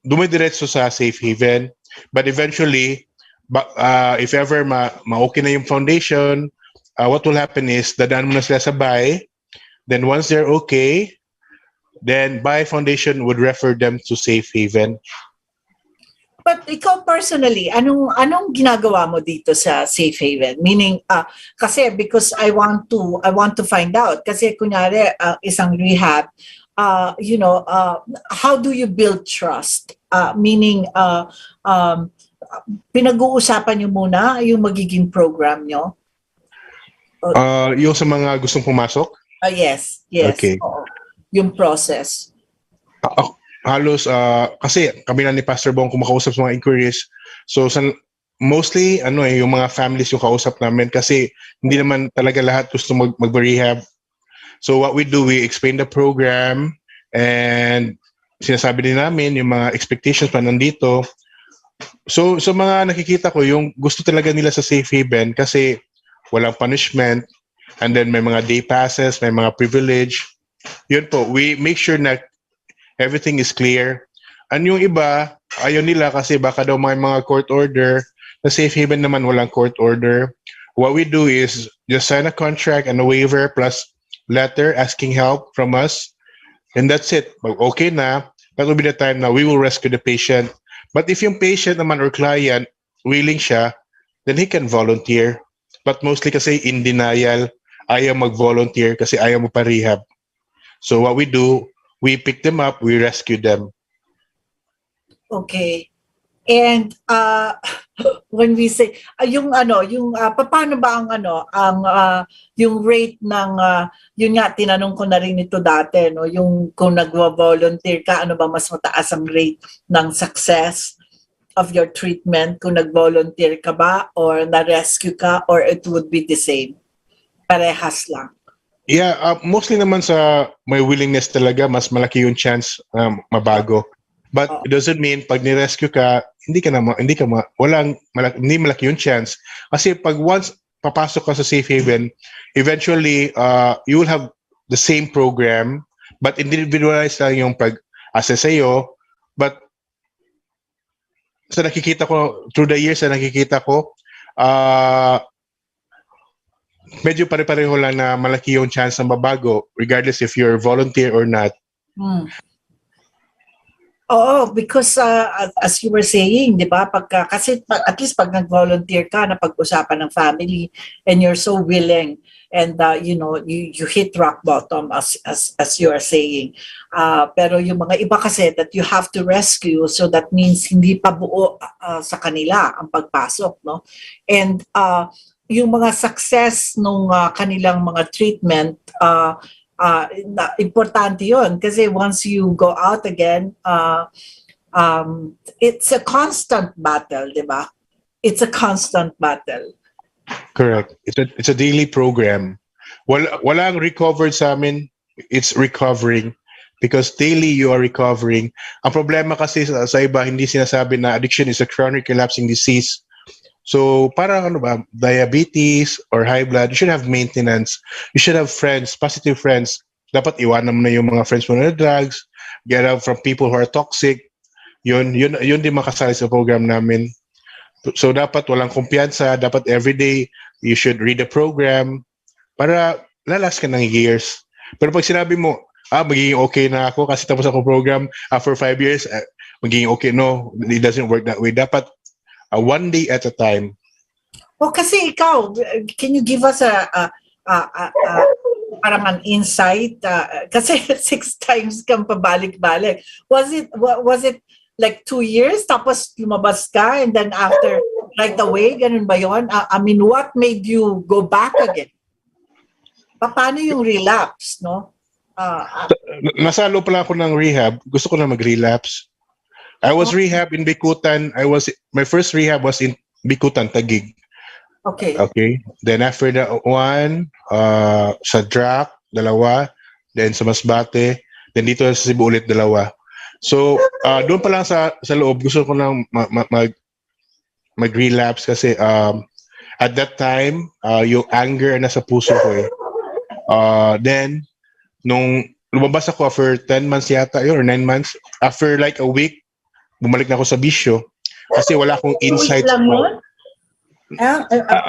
dumidiretso sa Safe Haven. But eventually, if ever ma-okay na yung foundation, what will happen is, dadaan mo na sila sa By. Then once they're okay, then By Foundation would refer them to Safe Haven. But ikaw personally, anong ginagawa mo dito sa Safe Haven? Meaning, kasi because I want to find out. Kasi kunyari, isang rehab, how do you build trust? Meaning, pinag-uusapan nyo muna yung magiging program nyo? Yung sa mga gustong pumasok? Yes. Okay. Yung process. Halos, kasi kami na ni Pastor Bong kumakausap sa mga inquiries. So, mostly, yung mga families yung kausap namin kasi hindi naman talaga lahat gusto mag-rehab. So, what we do, we explain the program and sinasabi din namin yung mga expectations pa nandito. So, mga nakikita ko, yung gusto talaga nila sa Safe Haven kasi walang punishment and then may mga day passes, may mga privilege. Yun po, we make sure na everything is clear. And yung iba, ayaw nila kasi baka daw may mga court order. Sa Safe Haven naman walang court order. what we do is just sign a contract and a waiver plus letter asking help from us, and that's it. Pag okay na, that will be the time na we will rescue the patient. But if yung patient naman or client willing siya, then he can volunteer. But mostly kasi in denial, ayaw mag-volunteer kasi ayaw mo pa-rehab. So what we do, we pick them up, we rescue them. Okay. And when we say paano ba yung rate ng yun nga tinanong ko na rin ito dati, no, yung kung nagvo-volunteer ka, ano ba mas mataas ang rate ng success of your treatment kung nag-volunteer ka ba or na-rescue ka, or it would be the same? Parehas lang. Yeah, mostly naman sa may willingness talaga, mas malaki yung chance mabago. But it doesn't mean pag ni-rescue ka, hindi malaki yung chance. Kasi pag once papasok ka sa safe haven, eventually you will have the same program, but individualized lang yung pag-assess sa'yo. But sa nakikita ko, through the years na nakikita ko, medyo pare-pareho lang na malaki yung chance na mabago regardless if you're volunteer or not. Oo, because as you were saying, di ba, kasi at least pag nag-volunteer ka na pag-usapan ng family and you're so willing and you hit rock bottom as you are saying. Pero yung mga iba kasi that you have to rescue, so that means hindi pa buo sa kanila ang pagpasok, no? And yung mga success nung kanilang mga treatment, importante yun kasi once you go out again, it's a constant battle, di ba? It's a constant battle. Correct. It's a daily program. Walang recovered sa amin. It's recovering because daily you are recovering. Ang problema kasi sa iba, hindi sinasabi na addiction is a chronic relapsing disease. So, parang diabetes or high blood, you should have maintenance. You should have friends, positive friends. Dapat iwanan mo na yung mga friends mo na drugs. Get out from people who are toxic. Yun din makasali sa program namin. So, dapat walang kumpiyansa. Dapat everyday, you should read the program para lalas ka ng years. Pero pag sinabi mo, magiging okay na ako kasi tapos ako program after 5 years, magiging okay. No, it doesn't work that way. Dapat one day at a time. Kasi ikaw, can you give us parang an insight? Kasi 6 times kang pabalik-balik. Was it like 2 years tapos lumabas ka and then after right away, ganun ba yun? I mean, what made you go back again? Paano yung relapse, no? Nasalo pala ako ng rehab. Gusto ko na mag-relapse. I was rehab in Bikutan. My first rehab was in Bikutan, Taguig. Okay. Then after that one, sa DRAC, 2. Then sa Masbate. Then dito sa Cebu ulit, 2. So, doon pa lang sa loob, gusto ko lang mag-relapse kasi at that time, yung anger nasa puso ko eh. Then, nung lumabas ako after 10 months yata yun, or 9 months, after like a week, bumalik na ako sa bisyo kasi wala akong insights.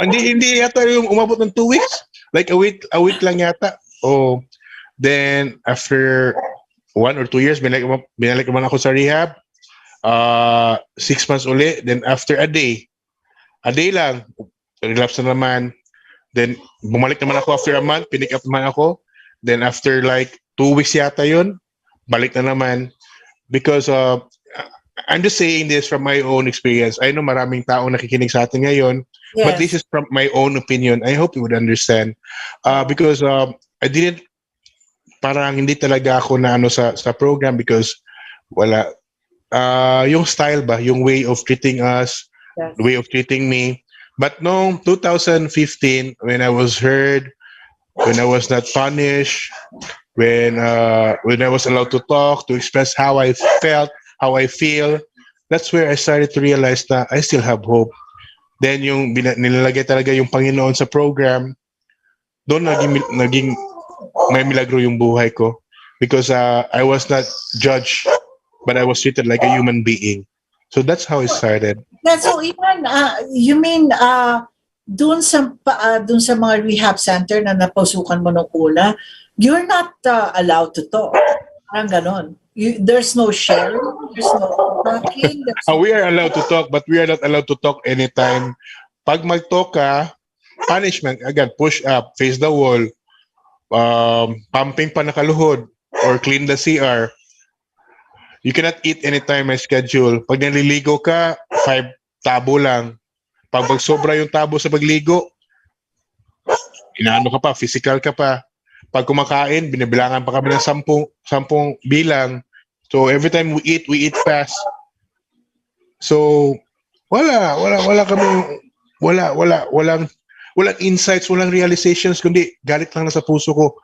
Hindi yata yung umabot ng 2 weeks. Like a week lang yata. Then after 1 or 2 years, binalik naman ako sa rehab. 6 months uli. Then after a day lang, relapse na naman. Then bumalik naman ako after a month, pinick up naman ako. Then after like 2 weeks yata yun, balik na naman. Because I'm just saying this from my own experience. I know maraming tao nakikinig sa atin ngayon, yes. But this is from my own opinion. I hope you would understand. Because I didn't, parang hindi talaga ako na sa program because wala. Yung style ba, yung way of treating us, yes. The way of treating me. But no, 2015, when I was heard, when I was not punished, when I was allowed to talk, to express how I felt, how I feel, that's where I started to realize that I still have hope. Then yung nilalagay talaga yung Panginoon sa program, doon naging may milagro yung buhay ko. Because I was not judged, but I was treated like a human being. So that's how it started. So Ivan, you mean dun sa mga rehab center na napasukan mo nung una, you're not allowed to talk. Parang ganon. There's no sharing, there's no talking. We are allowed to talk, but we are not allowed to talk anytime. Pag mag-talk ka, punishment, again, push up, face the wall, pumping pa nakaluhod, or clean the CR. You cannot eat anytime may schedule. Pag naliligo ka, 5 tabo lang. Pag magsobra yung tabo sa pagligo, inaano ka pa, physical ka pa. Pag kumakain, binibilangan pa kami ng 10 bilang. So every time we eat fast. So walang insights, walang realizations, kundi galit lang na sa puso ko.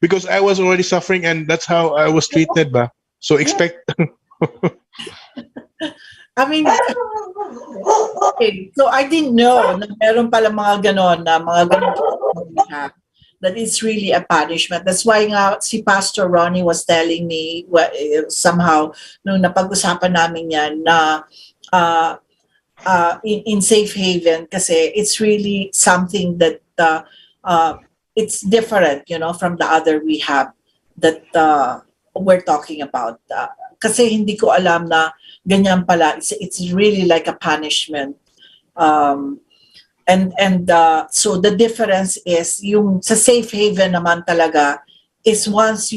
Because I was already suffering and that's how I was treated ba. So expect I mean, okay. So I didn't know na meron pala mga ganon that it's really a punishment. That's why nga si Pastor Ronnie was telling me somehow nung napag-usapan namin yan na in Safe Haven kasi it's really something that it's different, from the other rehab that we're talking about. Kasi hindi ko alam na ganyan pala. It's really like a punishment. So the difference is yung sa Safe Haven naman talaga is once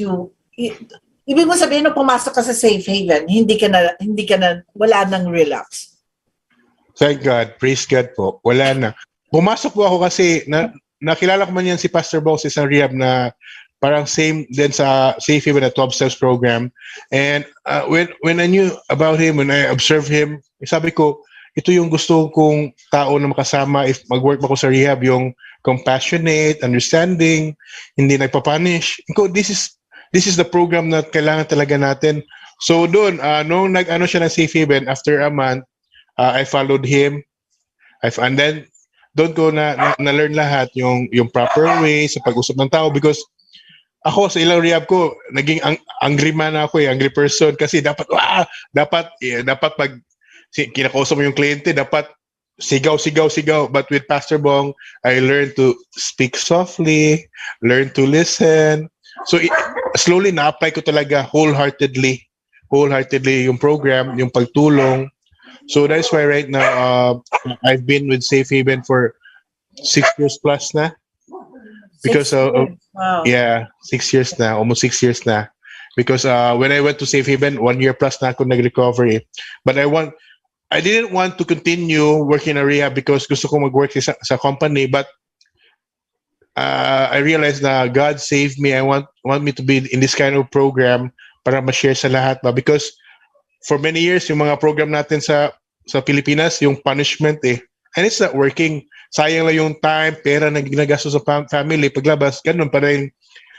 ibig mo sabihin nung pumasok ka sa Safe Haven, hindi ka na wala nang relapse. Thank God, praise God po. Wala na. Pumasok po ako kasi nakilala ko man yan si Pastor Bong sa isang rehab na parang same din sa Safe Haven na 12 Steps program. And when I knew about him, when I observed him, sabi ko, ito yung gusto kong tao na makasama if mag-work ako sa rehab, yung compassionate, understanding, hindi nagpapunish. This is the program na kailangan talaga natin. So doon, nung nag-ano siya ng Safe Haven, after a month, I followed him. And then, doon ko na-learn lahat yung proper way sa pag-usap ng tao because ako sa ilang rehab ko, naging angry man ako, angry person kasi dapat pag kinakausap mo yung kliyente, dapat sigaw. But with Pastor Bong, I learned to speak softly, learn to listen. So slowly na-apply ko talaga wholeheartedly yung program, yung pagtulong. So that's why right now, I've been with Safe Haven for 6 years plus na. Because wow. 6 years na, almost 6 years na. Because when I went to Safe Haven, 1 year plus na ako nag-recovery. But I didn't want to continue working in a rehab because gusto ko mag-work sa company. But I realized na God saved me. I want me to be in this kind of program para ma-share sa lahat ba. Because for many years, yung mga program natin sa Pilipinas, yung punishment and it's not working. Sayang lang yung time, pera na ginagasto sa family. Paglabas, ganun pa rin.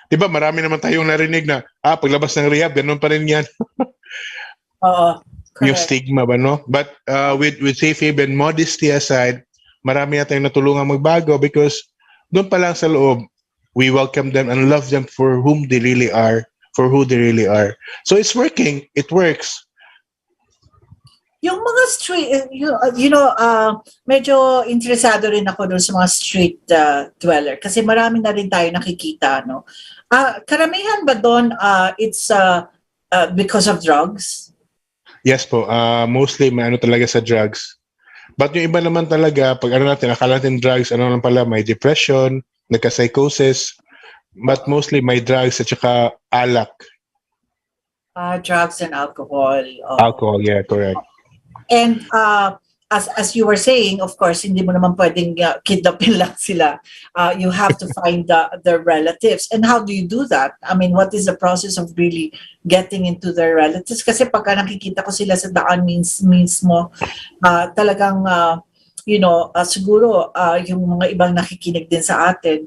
Diba, marami naman tayong narinig na, paglabas ng rehab, ganun pa rin yan. Oo. Yung stigma ba, no? But with Safe Haven, modesty aside, marami na tayong natulungan magbago because doon pa lang sa loob, we welcome them and love them for whom they really are, for who they really are. So it's working. It works. Yung mga street, medyo interesado rin ako doon sa mga street dweller kasi marami na rin tayo nakikita, no? Karamihan ba doon it's because of drugs? Yes po, mostly may talaga sa drugs. But yung iba naman talaga, pag akala natin drugs, lang pala, may depression, nagka-psychosis, but mostly may drugs at saka alak. Drugs and alcohol. Alcohol, yeah, correct. And as you were saying, of course, hindi mo naman pwedeng kidnapin lang sila. You have to find their relatives. And how do you do that? I mean, what is the process of really getting into their relatives? Kasi pagka nakikita ko sila sa daan means mo, talagang, siguro yung mga ibang nakikinig din sa atin,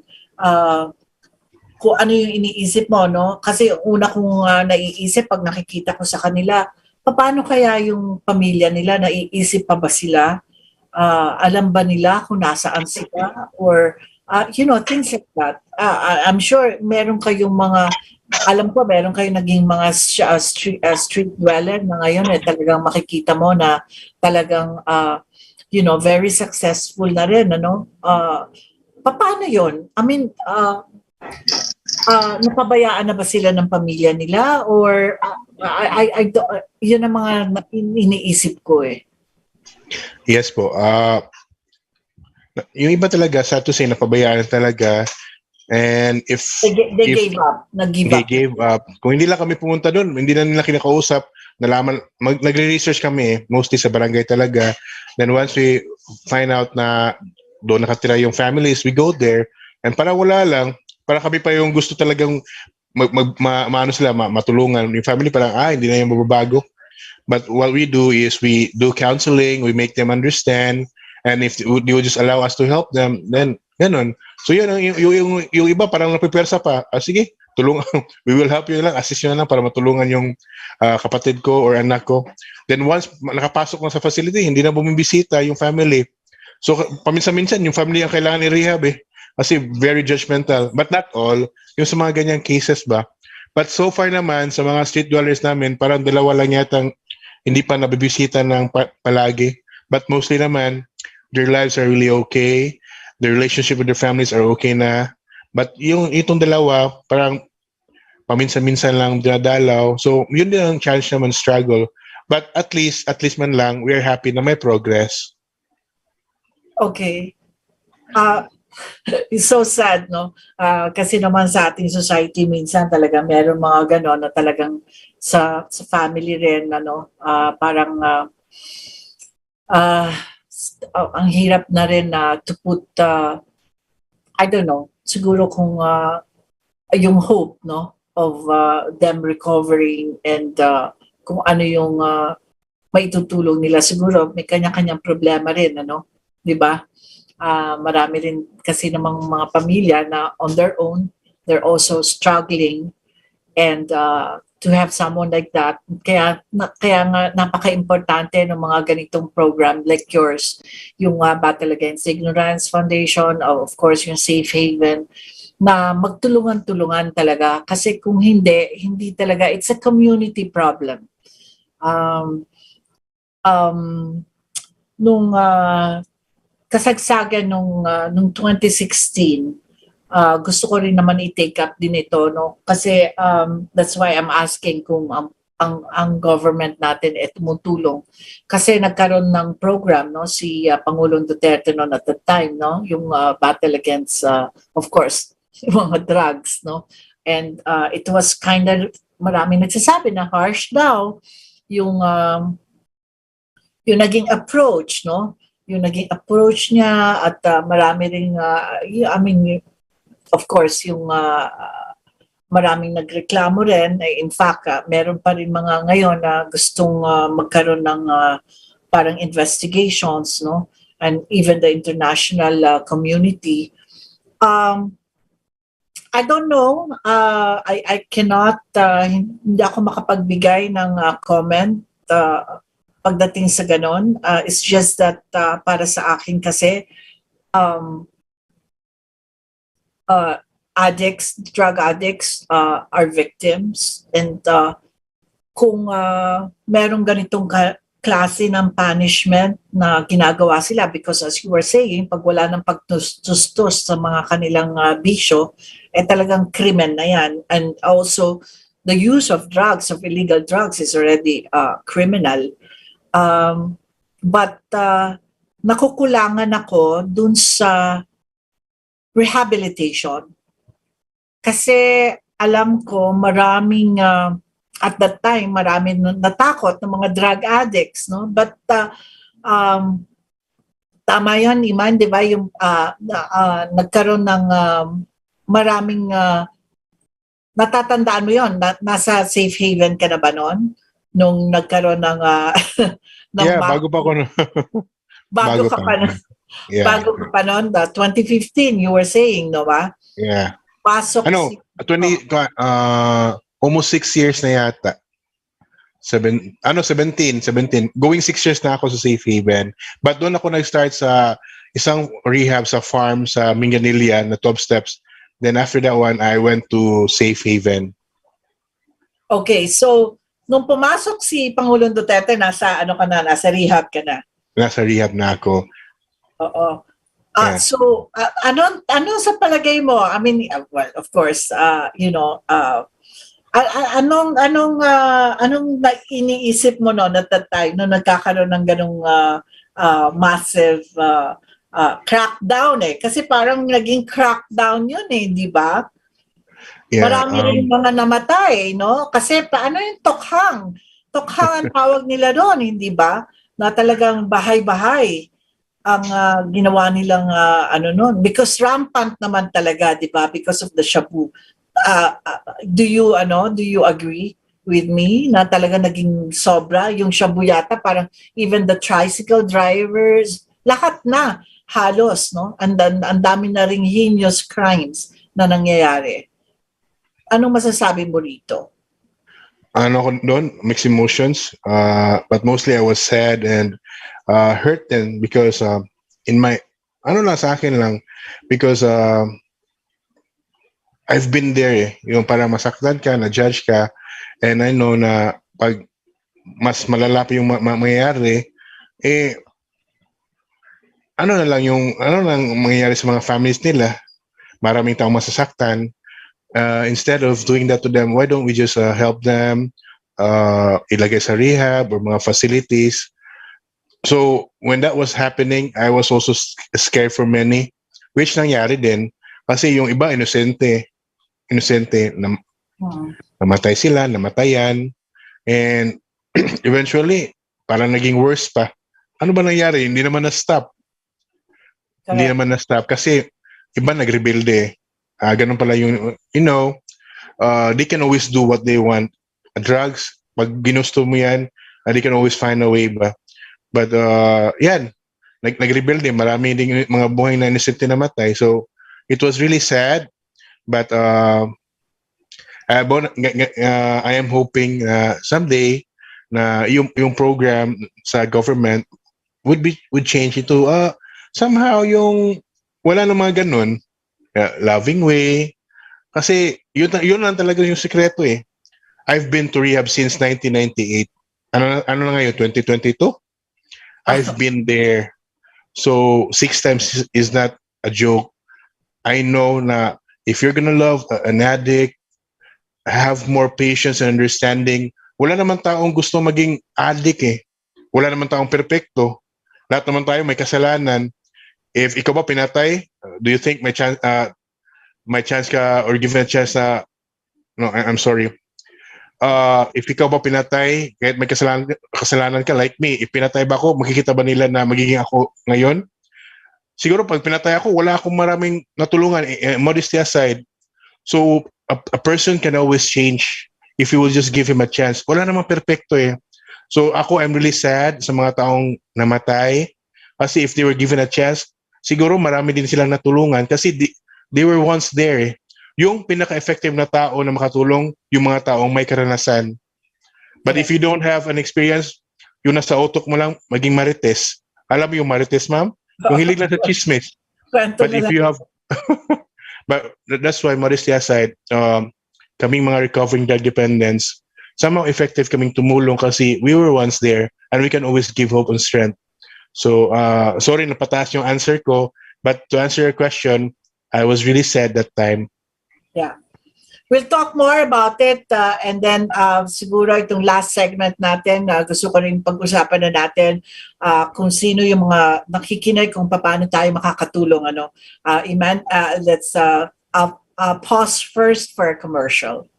kung ano yung iniisip mo, no? Kasi una kong naiisip pag nakikita ko sa kanila, paano kaya yung pamilya nila? Naiisip pa ba sila? Alam ba nila kung nasaan sila? Or, things like that. I'm sure meron kayong alam ko meron kayong naging mga street dweller na ngayon talagang makikita mo na talagang very successful na rin, ano? Paano yon? I mean, napabayaan na ba sila ng pamilya nila? Or, yun ang mga iniisip ko eh. Yes po. Yung iba talaga, sad to say, napabayaan talaga. And if They gave up. they gave up, kung hindi lang kami pumunta doon, hindi na nila kinakausap, nagre-research kami, mostly sa barangay talaga. Then once we find out na doon nakatira yung families, we go there. And para wala lang, para kami pa yung gusto talagang matulungan. Yung family parang, hindi na yung mababago. But what we do is we do counseling, we make them understand, and if they would just allow us to help them, then ganun. So yun, yung iba parang napipersa pa, sige, tulungan, we will help you lang, assist you lang para matulungan yung kapatid ko or anak ko. Then once nakapasok na sa facility, hindi na bumibisita yung family. So paminsan-minsan, yung family ang kailangan i-rehab kasi very judgmental. But not all, yung sa mga ganyang cases ba. But so far naman, sa mga street dwellers namin, parang dalawa lang yatang hindi pa nabibisita ng palagi. But mostly naman, their lives are really okay. Their relationship with their families are okay na. But itong dalawa, parang paminsan-minsan lang dinadalaw. So, yun din ang challenge naman, struggle. But at least man lang, we are happy na may progress. Okay. It's so sad, no? Kasi naman sa ating society, minsan talaga meron mga gano'n na talagang sa family rin, parang ang hirap na rin to put, I don't know, siguro kung yung hope, no, of them recovering and kung ano yung maitutulong nila. Siguro may kanya-kanyang problema rin, di ba? Marami rin kasi namang mga pamilya na on their own, they're also struggling, and to have someone like that, kaya nga napaka-importante ng mga ganitong program like yours, yung Battle Against Ignorance Foundation, of course yung Safe Haven, na magtulungan-tulungan talaga, kasi kung hindi talaga, it's a community problem. Nung kasagsagan nung 2016, gusto ko rin naman i-take up din ito, no? Kasi that's why I'm asking kung ang government natin tumutulong. Kasi nagkaroon ng program, no, si Pangulong Duterte noon at that time, no, yung battle against of course yung mga drugs, no. And it was kind of, maraming nagsasabi na harsh daw yung naging approach, no? Yung naging approach niya, at marami ring I mean, of course, yung maraming nagreklamo rin. In fact, meron pa rin mga ngayon na gustong magkaroon ng parang investigations, no? And even the international community. I don't know. I cannot, hindi ako makapagbigay ng comment pagdating sa ganon. It's just that para sa akin kasi, drug addicts are victims, and kung merong ganitong klase ng punishment na ginagawa sila, because as you were saying, pag wala ng pagtustos sa mga kanilang bisyo, talagang krimen na yan. And also, the use of drugs, of illegal drugs, is already criminal. But nakukulangan ako dun sa rehabilitation. Kasi alam ko maraming, at that time, maraming natakot ng mga drug addicts, no? But tama yan, Iman, di ba? Yung nagkaroon ng maraming, natatandaan mo yon, nasa Safe Haven ka na ba noon? Nung nagkaroon ng bago pa ako bago ka pa noon. Yeah. Bago ka pa noon, 2015, you were saying, no ba? Yeah. Pasok almost 6 years na yata. 17. Going 6 years na ako sa Safe Haven. But doon ako nag-start sa isang rehab sa farm sa Minganilla na 12 steps. Then after that one, I went to Safe Haven. Okay, so nung pumasok si Pangulong Duterte, nasa rehab ka na. nasa rehab na ako. Oo. Yeah. So, ano sa palagay mo? I mean, well, of course, anong iniisip mo no at that time no nagkakaroon ng ganung massive crackdown kasi parang naging crackdown yun di ba? Yeah, Marami rin mga namatay, no? Kasi paano yung tokhang? Tokhang ang tawag nila doon, hindi ba? Na talagang bahay-bahay ang ginawa nilang noon. Because rampant naman talaga, di ba? Because of the shabu. Do you agree with me na talaga naging sobra yung shabu yata? Parang even the tricycle drivers, lahat na halos, no? Ang dami na ring heinous crimes na nangyayari. Anong masasabi mo rito? Ano ko doon, mixed emotions. But mostly I was sad and hurt then because in my, sa akin lang, because I've been there yung parang masaktan ka, na-judge ka, and I know na pag mas malala pa yung mangyayari, ano lang mangyayari sa mga families nila, maraming taong masasaktan. Instead of doing that to them, why don't we just help them, ilagay sa rehab or mga facilities. So when that was happening, I was also scared for many, which nangyari din kasi yung iba inosente namatay sila, namatayan, and eventually parang naging worse pa. Ano ba nangyari? Hindi naman na-stop kasi iba nagrebelde. Ganun pala yung, they can always do what they want. Drugs, pag ginusto mo yan, they can always find a way ba. But yan, nagrebelde, marami ding mga buhay na innocent na namatay. So it was really sad, but I am hoping someday na yung program sa government would change into somehow yung wala na mga ganun. Loving way. Kasi yun lang talaga yung sekreto I've been to rehab since 1998. Ano na ngayon, 2022? I've been there. So 6 times is not a joke. I know na if you're gonna love an addict, have more patience and understanding. Wala naman taong gusto maging addict Wala naman taong perpekto. Lahat naman tayo may kasalanan. If ikaw ba pinatay, do you think may chance ka or given a chance na no, I'm sorry. If ikaw ba pinatay, kahit may kasalanan ka like me, if pinatay ba ako, makikita ba nila na magiging ako ngayon? Siguro pag pinatay ako, wala akong maraming natulungan, modesty aside. So a person can always change if you will just give him a chance. Wala namang perpekto So I'm really sad sa mga taong namatay kasi if they were given a chance, siguro marami din silang natulungan kasi they were once there. Yung pinaka-effective na tao na makatulong, yung mga taong may karanasan. But if you don't have an experience, yung nasa utok mo lang, maging marites. Alam mo yung marites, ma'am? Yung hilig lang sa chismis. But if you have... but that's why, modesty aside, kaming mga recovering drug dependents, somehow effective kaming tumulong kasi we were once there and we can always give hope and strength. So, sorry napataas yung answer ko, but to answer your question, I was really sad that time. Yeah. We'll talk more about it and then siguro itong last segment natin, gusto ko rin pag-usapan na natin kung sino yung mga nakikinig kung paano tayo makakatulong. Iman, let's pause first for a commercial.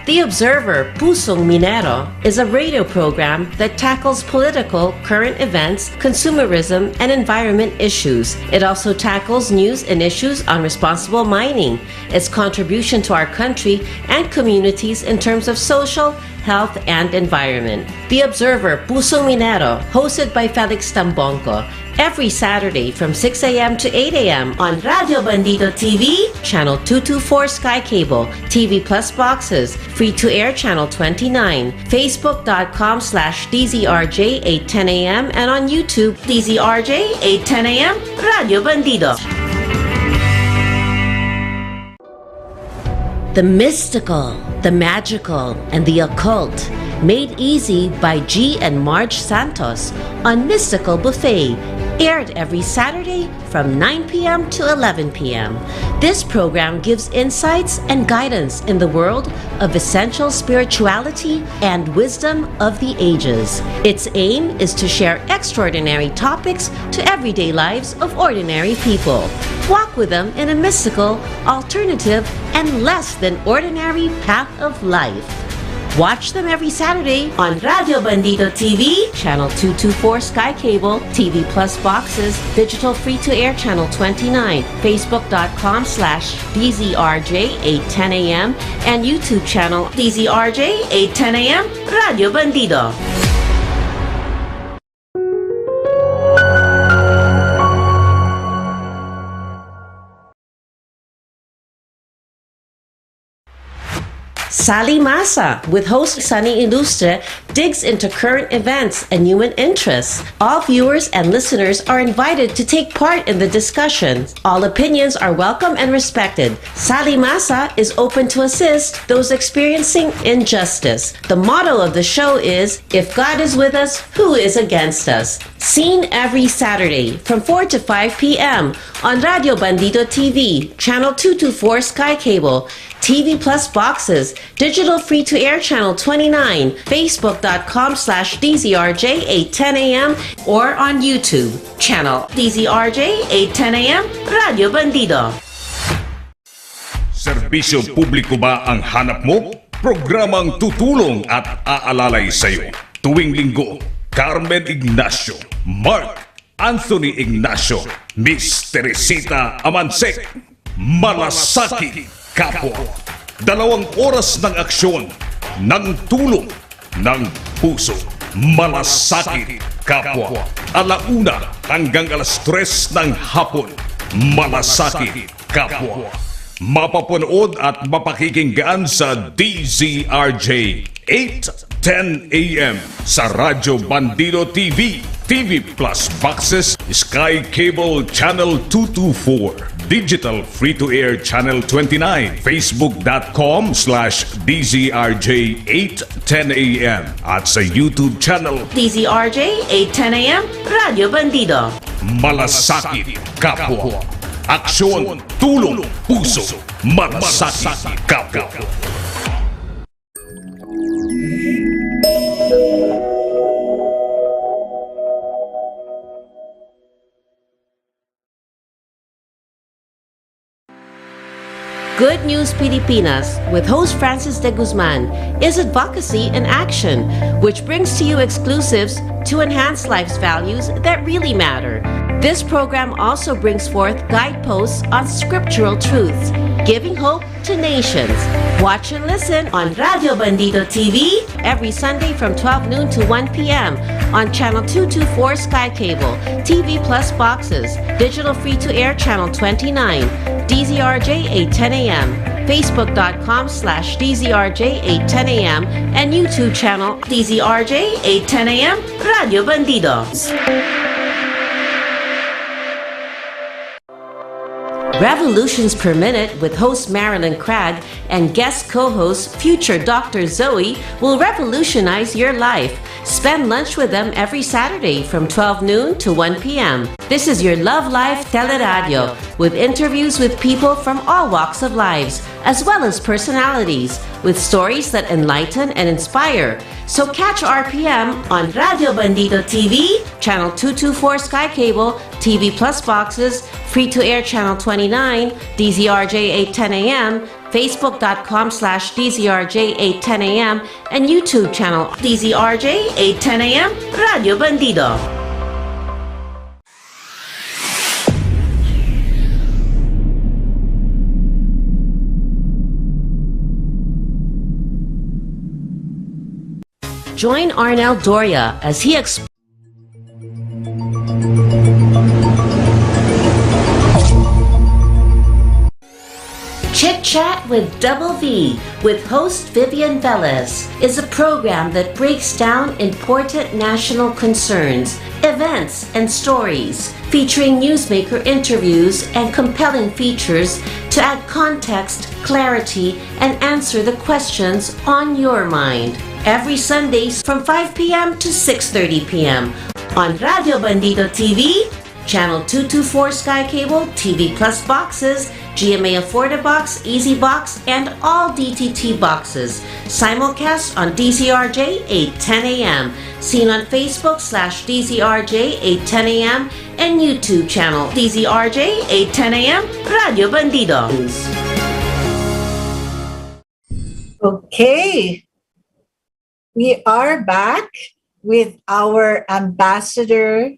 The Observer Pusong Minero is a radio program that tackles political, current events, consumerism, and environment issues. It also tackles news and issues on responsible mining, its contribution to our country and communities in terms of social, health, and environment. The Observer Pusong Minero, hosted by Felix Tambongco, every Saturday from 6 a.m. to 8 a.m. on Radio Bandido TV, Channel 224 Sky Cable, TV Plus boxes, free-to-air Channel 29, Facebook.com/DZRJ 8:10 a.m. and on YouTube, DZRJ 8:10 a.m. Radio Bandido. The mystical, the magical, and the occult, made easy by G and Marge Santos on Mystical Buffet, aired every Saturday from 9 p.m. to 11 p.m. This program gives insights and guidance in the world of essential spirituality and wisdom of the ages. Its aim is to share extraordinary topics to everyday lives of ordinary people. Walk with them in a mystical, alternative, and less than ordinary path of life. Watch them every Saturday on Radio Bandido TV, Channel 224 Sky Cable, TV Plus boxes, digital free-to-air Channel 29, Facebook.com/DZRJ 8:10 a.m. and YouTube channel DZRJ 8:10 a.m. Radio Bandido. Sally Masa, with host Sunny Ilustre, digs into current events and human interests. All viewers and listeners are invited to take part in the discussion. All opinions are welcome and respected. Sally Masa is open to assist those experiencing injustice. The motto of the show is, "If God is with us, who is against us?" Seen every Saturday from 4 to 5 p.m. on Radio Bandido TV, Channel 224 Sky Cable, TV Plus boxes, digital free-to-air Channel 29, Facebook.com/DZRJ 8:10 a.m. or on YouTube, Channel DZRJ 8:10 a.m. Radio Bandido. Serbisyo publiko ba ang hanap mo? Programang tutulong at aalalay sa iyo. Tuwing linggo, Carmen Ignacio, Mark Anthony Ignacio, Miss Teresita Amansek, Malasaki Kapwa. 2 oras ng aksyon, ng tulong, ng puso. Malasakit Kapwa. 1:00 hanggang 3:00 ng hapon. Malasakit Kapwa. Mapapanood at mapakikinggan sa DZRJ 8:10 a.m. sa Radyo Bandido TV, TV Plus boxes, Sky Cable Channel 224, Digital Free-to-Air Channel 29, Facebook.com/DZRJ 8:10 a.m. at sa YouTube channel DZRJ 8:10 a.m. Radio Bandido. Malasakit Kapwa. Aksyon, tulong, puso. Malasakit Kapwa. Good News Pilipinas with host Francis de Guzman is advocacy in action, which brings to you exclusives to enhance life's values that really matter. This program also brings forth guideposts on scriptural truths, giving hope to nations. Watch and listen on Radio Bandido TV every Sunday from 12 noon to 1 p.m. on Channel 224 Sky Cable, TV Plus boxes, digital free-to-air Channel 29, DZRJ 8:10 a.m., Facebook.com/DZRJ 8:10 a.m. and YouTube channel DZRJ 8:10 a.m. Radio Bandido. Revolutions Per Minute with host Marilyn Craig and guest co-host future Dr. Zoe will revolutionize your life. Spend lunch with them every Saturday from 12 noon to 1 p.m. This is your Love Life Teleradio with interviews with people from all walks of lives, as well as personalities, with stories that enlighten and inspire. So catch RPM on Radio Bandido TV, Channel 224 Sky Cable, TV Plus boxes, free-to-air Channel 29, DZRJ 8:10 a.m., Facebook.com/DZRJ 8:10 a.m., and YouTube channel DZRJ 8:10 a.m. Radio Bandido. Join Arnel Doria as he explores Chat with Double V with host Vivian Velez is a program that breaks down important national concerns, events, and stories, featuring newsmaker interviews and compelling features to add context, clarity, and answer the questions on your mind. Every Sundays from 5 p.m. to 6:30 p.m. on Radio Bandito TV, Channel 224 Sky Cable, TV Plus boxes, GMA Affordabox, Easy Box, and all DTT boxes. Simulcast on DZRJ 8:10 a.m. Seen on Facebook /DZRJ 8:10 a.m. and YouTube channel DZRJ 8:10 a.m. Radio Bandido. Okay. We are back with our ambassador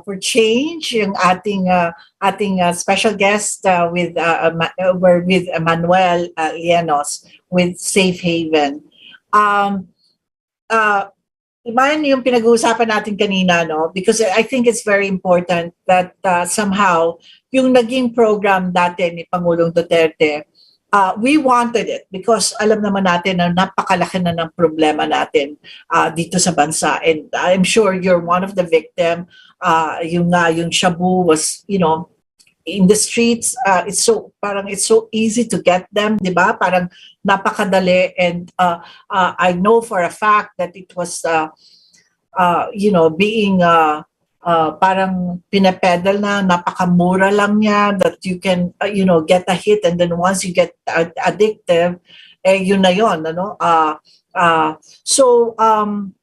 for change, yung ating special guest we're with Manuel Lienos with Safe Haven. Iman yung pinag-uusapan natin kanina, no? Because I think it's very important that somehow yung naging program dati ni Pangulong Duterte, we wanted it because alam naman natin na napakalaki na ng problema natin dito sa bansa, and I'm sure you're one of the victim. Yung shabu was, in the streets. It's so easy to get them, di ba? Parang napakadali, and I know for a fact that it was being parang pinapedal na, napakamura lang niya, that you can get a hit, and then once you get addictive, yun na yun, ano? So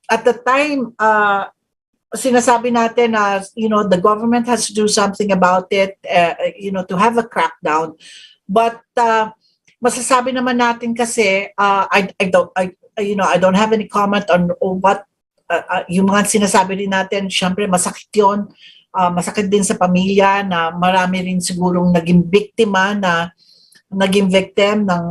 at the time, sinasabi natin na the government has to do something about it, to have a crackdown, but masasabi naman natin kasi I don't have any comment on what yung mga sinasabi din natin. Syempre masakit yun, masakit din sa pamilya na marami rin sigurong naging biktima, na naging victim ng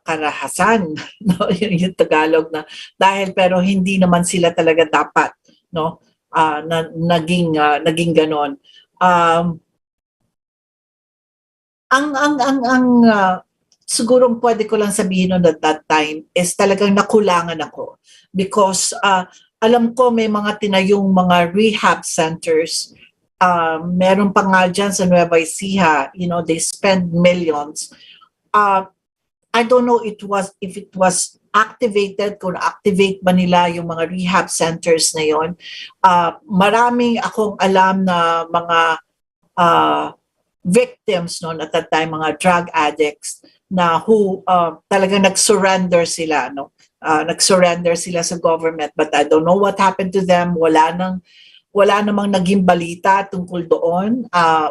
karahasan, no? yung Tagalog na, dahil pero hindi naman sila talaga dapat, no, na naging ganon. Siguro pwede ko lang sabihin at that time is talagang nakulangan ako, because alam ko may mga tinayong mga rehab centers. Meron pa nga dyan sa Nueva Ecija, they spend millions. I don't know if it was activated, kung activate ba nila yung mga rehab centers na yon. Maraming akong alam na mga victims noon at that time, mga drug addicts, na who talagang nag-surrender sila, no? Nag-surrender sila sa government, but I don't know what happened to them. Wala namang naging balita tungkol doon.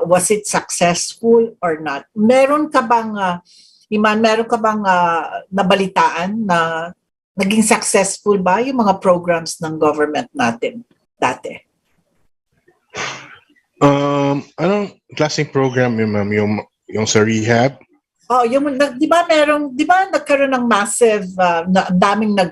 Was it successful or not? Meron ka bang Iman, nabalitaan na naging successful ba yung mga programs ng government natin dati? Anong klaseng program yun, ma'am? Yung sa rehab? Di ba nagkaroon ng massive, daming ang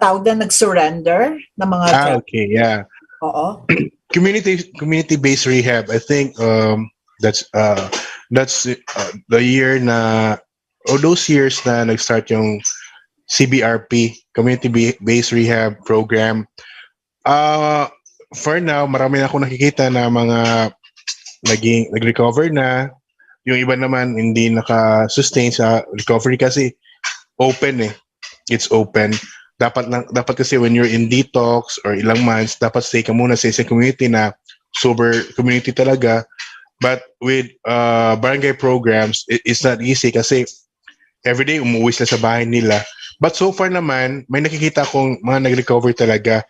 tawag na nag-surrender na mga okay, yeah. Oo. Community-based rehab. I think that's the year na, or those years na nag-start yung CBRP, community-based rehab program. For now, marami na ako nakikita na mga nag-recover na. Yung iba naman hindi naka-sustain sa recovery kasi open eh. It's open. Dapat kasi when you're in detox or ilang months, dapat stay ka muna sa isang community na sober community talaga. But with barangay programs, it's not easy kasi everyday umuwi sila sa bahay nila. But so far naman, may nakikita akong mga nag-recover talaga.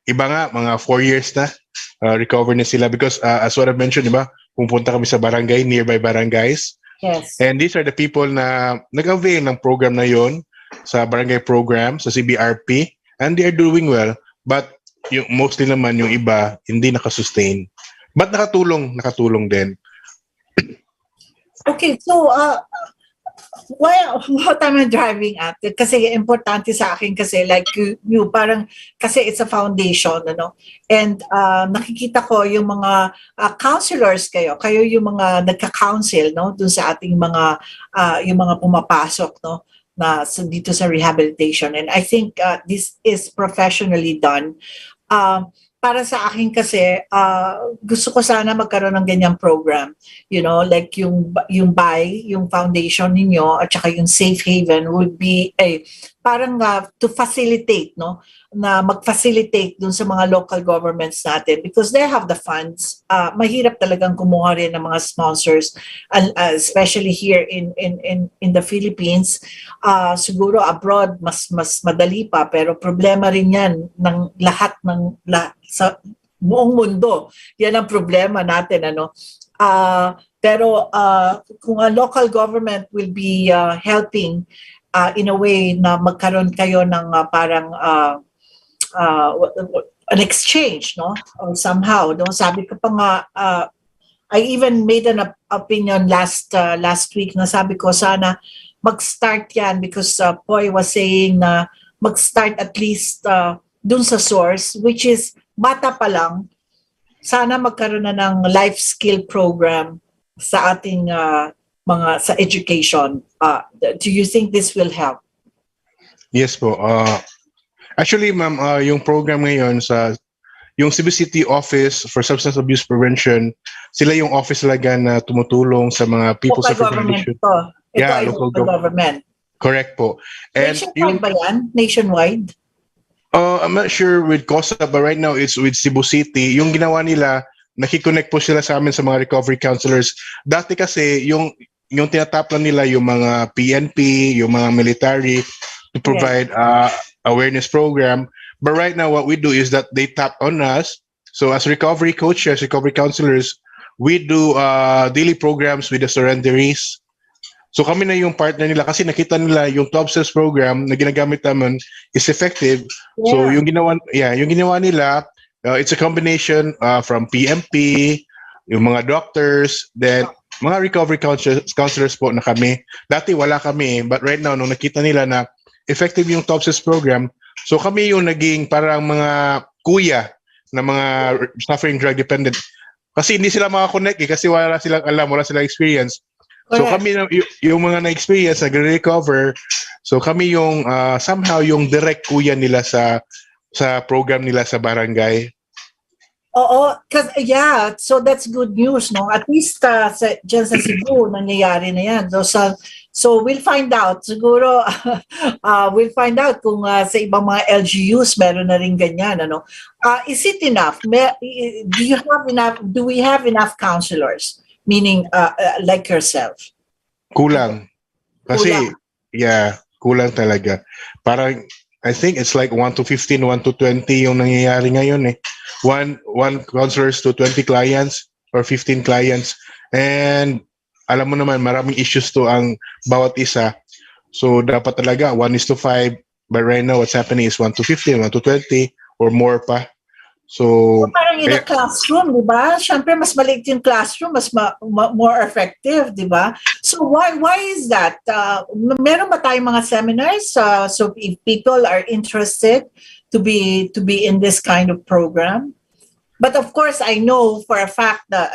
Iba nga, mga 4 years na recover na sila, because as what I mentioned, diba, pupunta kami sa barangay, nearby barangays. Yes. And these are the people na nag-avail ng program na yon sa barangay program, sa CBRP, and they are doing well. But yung mostly naman, yung iba, hindi nakasustain. But nakatulong din. Okay, so What am I driving at? Kasi importante sa akin kasi like you parang kasi it's a foundation, ano? And nakikita ko yung mga counselors kayo yung mga nagka-counsel, no? Dun sa ating mga yung mga pumapasok, no? Dito sa rehabilitation. And I think this is professionally done. Para sa akin kasi, gusto ko sana magkaroon ng ganyang program. You know, like yung BAI, yung foundation ninyo, at saka yung Safe Haven would be parang to facilitate, no? Na mag-facilitate dun sa mga local governments natin because they have the funds. Mahirap talagang kumuha rin ng mga sponsors, especially here in the Philippines. Siguro abroad mas madali pa, pero problema rin yan ng lahat sa buong mundo. Yan ang problema natin, ano. Pero kung a local government will be helping in a way na magkaroon kayo ng parang an exchange, no? Or somehow, no? Sabi ko pa nga, I even made an opinion last week na sabi ko sana mag-start yan because Poy was saying na mag-start at least dun sa source, which is bata pa lang, sana magkaroon na ng life skill program sa ating sa education. Do you think this will help? Yes po. Actually, ma'am, yung program ngayon yung Cebu City Office for Substance Abuse Prevention, sila yung office talaga na tumutulong sa mga people Local suffering government addiction. to. Ito Yeah, ay local local government. Correct po. And Nationwide ba yan? Nationwide? I'm not sure with COSA, but right now it's with Cebu City. Yung ginawa nila, nakikonnect po sila sa amin sa mga recovery counselors. Dati kasi, yung tinatap lang nila yung mga PNP, yung mga military to provide awareness program. But right now, what we do is that they tap on us. So as recovery coaches, recovery counselors, we do daily programs with the surrenderies. So kami na yung partner nila kasi nakita nila yung 12 steps program na ginagamit naman is effective. Yeah. So yung ginawa nila, it's a combination from PMP, yung mga doctors, then mga recovery counselors po na kami. Dati wala kami, but right now nung nakita nila na effective yung 12 steps program, so kami yung naging parang mga kuya na mga suffering drug dependent. Kasi hindi sila makakonect kasi wala silang alam, wala silang experience. So kami yung mga na-experience, nag-recover, so kami yung somehow yung direct kuya nila sa program nila sa barangay. Oo, so that's good news, no? At least dyan sa Cebu, nangyayari na yan. So we'll find out. Siguro, we'll find out kung sa ibang mga LGUs meron na rin ganyan, ano? Is it enough? Do we have enough counselors? Meaning, like yourself? Kulang. Kasi, kulang talaga. Parang, I think it's like 1 to 15, 1 to 20 yung nangyayari ngayon eh. One counselors to 20 clients or 15 clients. And, alam mo naman, maraming issues to ang bawat isa. So, dapat talaga 1:5. But right now, what's happening is 1 to 15, 1 to 20, or more pa. So parang in a classroom, di ba? Siyempre, mas maliit yung classroom, mas more effective, di ba? So why is that? Meron ba tayong mga seminars? So if people are interested to be in this kind of program? But of course, I know for a fact na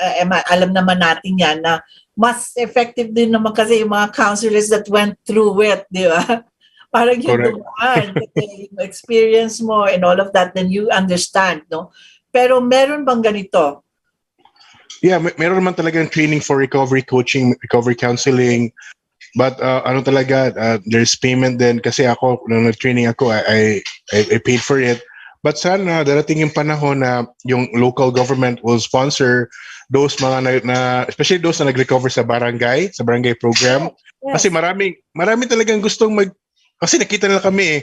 alam naman natin yan na mas effective din naman kasi yung mga counselors that went through it, di ba? Parang yung dumaan, kasi yung experience mo and all of that, then you understand, no? Pero meron bang ganito? Yeah, meron naman talagang training for recovery coaching, recovery counseling. But there's payment din kasi ako, nung nag-training ako, I paid for it. But sana darating yung panahon na yung local government will sponsor those mga especially those na nag-recover sa barangay program. Yes. Kasi marami talagang gustong kasi nakita nila kami eh.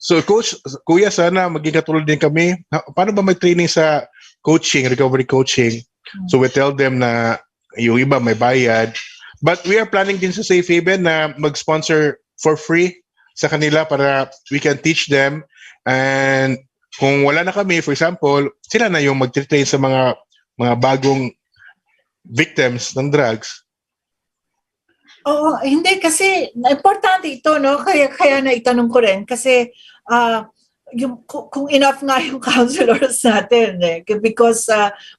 So coach, kuya, sana maging katulad din kami. Paano ba mag-training sa coaching, recovery coaching? So we tell them na yung iba may bayad. But we are planning din sa Safe Haven na mag-sponsor for free sa kanila para we can teach them. And kung wala na kami, for example, sila na yung mag-train sa mga bagong victims ng drugs. Oo, hindi kasi importante ito, no? Kaya naitanong ko rin kasi yung kung enough nga yung counselors natin because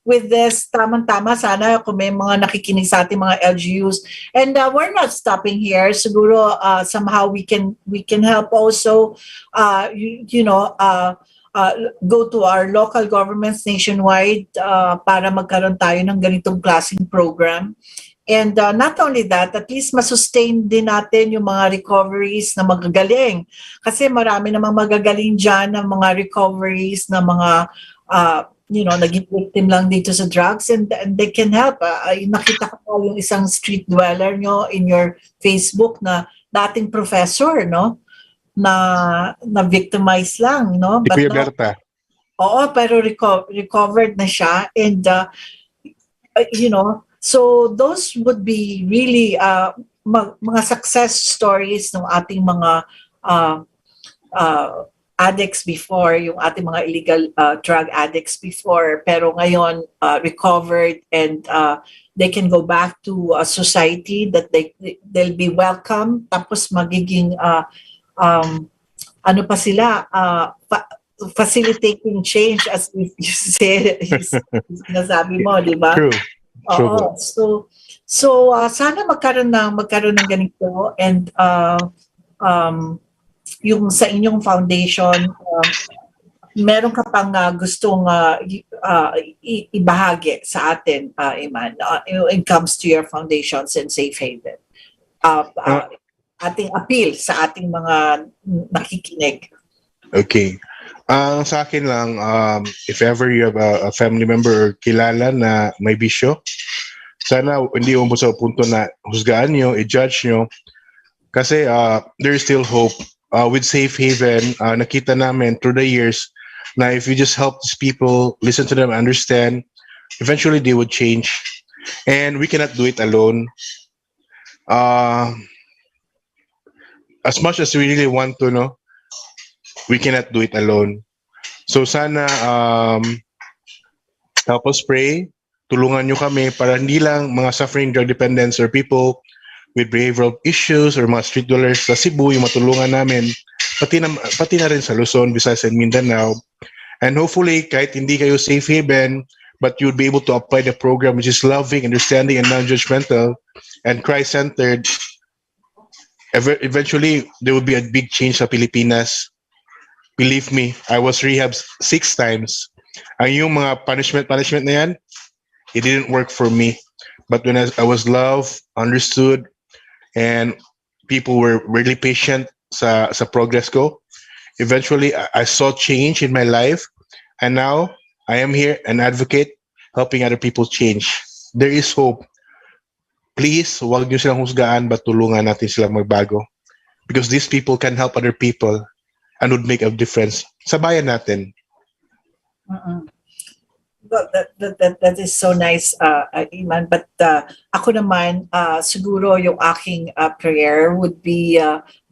with this tamang-tama sana kung may mga nakikinig sa ating mga LGUs, and we're not stopping here, siguro somehow we can help also go to our local governments nationwide para magkaroon tayo ng ganitong klaseng program. And not only that, at least masustain din natin yung mga recoveries na magagaling. Kasi marami namang magagaling dyan ng mga recoveries na mga, naging victim lang dito sa drugs, and they can help. Nakita ko po yung isang street dweller nyo in your Facebook na dating professor, no? Na victimize lang, no? Si Kuya Berta. Oo, pero recovered na siya. And, so those would be really mga success stories ng ating mga addicts before, yung ating mga illegal drug addicts before, pero ngayon recovered, and they can go back to a society that they'll be welcome, tapos magiging ano pa sila, facilitating change, as you said, sinasabi mo, di ba? True. Oo. So sana magkaroon ng ganito, and yung sa inyong foundation, meron ka pang gustong ibahagi sa atin, Iman, when it comes to your foundations and Safe Haven. Ating appeal sa ating mga nakikinig. Okay. Sa akin lang, if ever you have a family member or kilala na may bisyo, sana hindi umabot sa punto na husgaan nyo, i-judge nyo. Kasi there is still hope. With Safe Haven, nakita namin through the years na if you just help these people, listen to them, understand, eventually they would change. And we cannot do it alone. As much as we really want to, no? We cannot do it alone. So sana help us pray, tulungan nyo kami para hindi lang mga suffering drug dependents or people with behavioral issues or mga street dwellers sa Cebu yung matulungan namin, pati na rin sa Luzon, Visayas, and Mindanao. And hopefully, kahit hindi kayo Safe Haven, but you'll be able to apply the program which is loving, understanding, and non-judgmental, and Christ-centered. Eventually, there will be a big change sa Pilipinas. Believe me, I was rehabbed 6 times. Ang yung mga punishment na yan, it didn't work for me. But when I was loved, understood, and people were really patient sa progress ko, eventually I saw change in my life, and now I am here, an advocate, helping other people change. There is hope. Please, huwag niyo silang husgaan, but tulungan natin silang magbago. Because these people can help other people and would make a difference sa bayan natin. Well, that is so nice, Iman. But ako naman, siguro yung aking prayer would be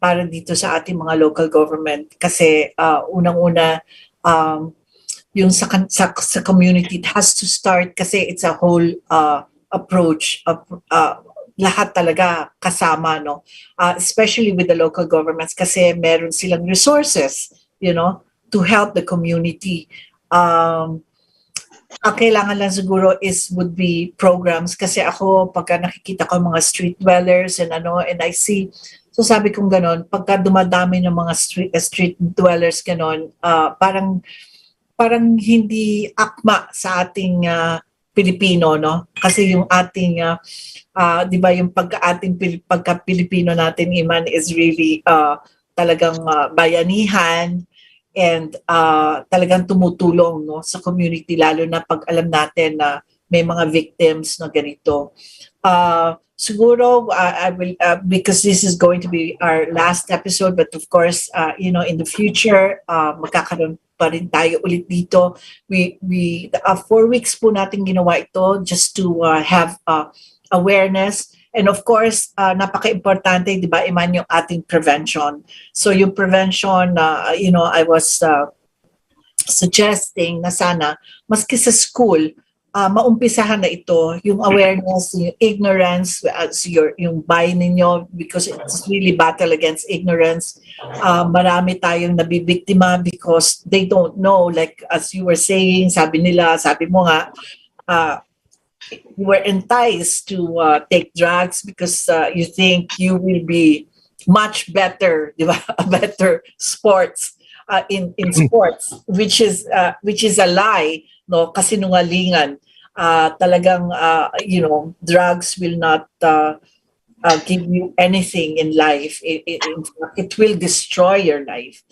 para dito sa ating mga local government. Kasi unang-una, yung sa community, it has to start kasi it's a whole approach of lahat talaga kasama, no? Especially with the local governments kasi meron silang resources, to help the community. Ang kailangan lang siguro would be programs kasi ako pagka nakikita ko mga street dwellers and I see, so sabi kong ganon, pagka dumadami ng mga street dwellers ganon, parang hindi akma sa ating Pilipino, no? Kasi yung ating, di ba, yung pagka-Pilipino natin, Iman, is really talagang bayanihan and talagang tumutulong, no, sa community, lalo na pag alam natin na may mga victims na ganito. Siguro, I will, because this is going to be our last episode, but of course, in the future, magkakaroon pa rin tayo ulit dito. We 4 weeks po natin ginawa ito just to have awareness. And of course, napaka-importante, di ba, Iman, yung ating prevention. So yung prevention, I was suggesting na sana, maski sa school, maumpisahan na ito, yung awareness, yung ignorance, yung buy ninyo, because it's really battle against ignorance. Marami tayong nabibiktima because they don't know, like as you were saying, sabi mo nga, you were enticed to take drugs because you think you will be much better, di ba? A better sports in sports, which is a lie, no? Kasinungalingan. Talagang drugs will not give you anything in life. It will destroy your life.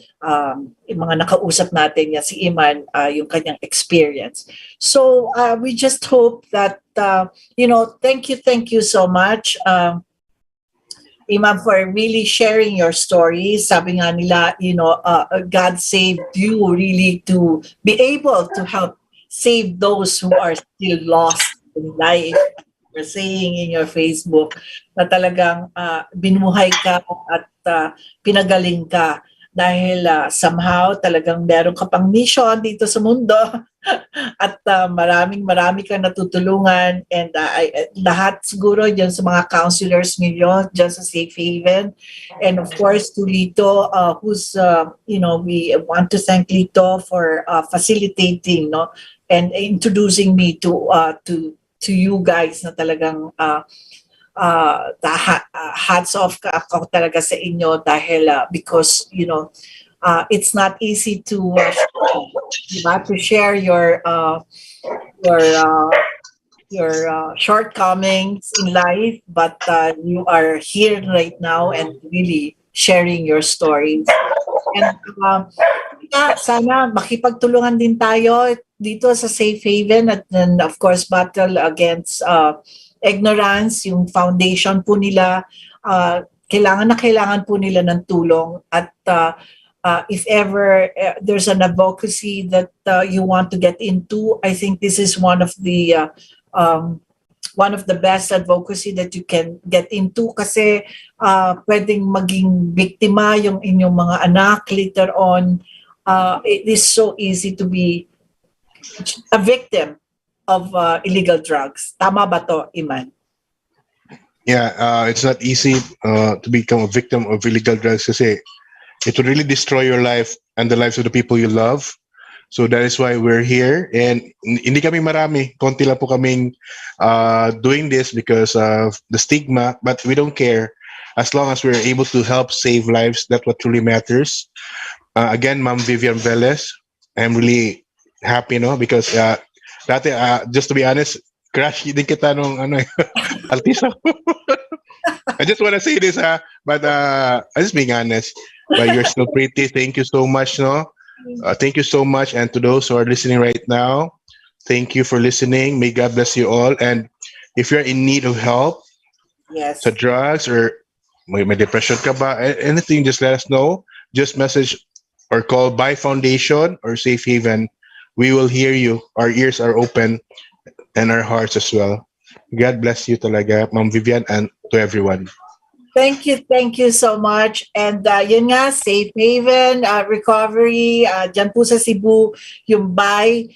Yung mga nakausap natin yan, si Iman, yung kanyang experience. So we just hope that thank you so much, Imam, for really sharing your story. Sabi nga nila, God saved you really to be able to help save those who are still lost in life. You're saying in your Facebook na talagang binuhay ka at pinagaling ka dahil somehow talagang meron ka pang mission dito sa mundo at marami kang natutulungan, and lahat siguro dyan sa mga counselors ninyo dyan sa Safe Haven, and of course to Lito, who's we want to thank Lito for facilitating, no, and introducing me to you guys na talagang hats off ako talaga sa inyo dahil because it's not easy to share your shortcomings in life, but you are here right now and really sharing your stories. And sana makipagtulungan din tayo dito sa Safe Haven, at then of course battle against ignorance. Yung foundation po nila, kailangan po nila ng tulong, at if ever there's an advocacy that you want to get into, I think this is one of the best advocacy that you can get into, kasi pwedeng maging biktima yung inyong mga anak later on. It is so easy to be a victim of illegal drugs. Tama ba to, Iman? Yeah, it's not easy to become a victim of illegal drugs kasi it will really destroy your life and the lives of the people you love. So that is why we're here, and hindi kami marami, konti lang po kaming doing this because of the stigma, but we don't care as long as we're able to help save lives. That's what truly matters. Again, Ma'am Vivian Velez, I'm really happy, no, because dati, just to be honest, crush din kita nung artista ko. I just want to say this, but I'm just being honest. But you're still pretty. Thank you so much, no? Thank you so much, and to those who are listening right now, thank you for listening. May God bless you all. And if you're in need of help, yes, sa drugs or may depression ka ba, anything, just let us know. Just message or call By Foundation or Safe Haven. We will hear you. Our ears are open and our hearts as well. God bless you talaga, Ma'am Vivian, and to everyone. Thank you so much. And yun nga, Safe Haven, Recovery, dyan po sa Cebu, yung By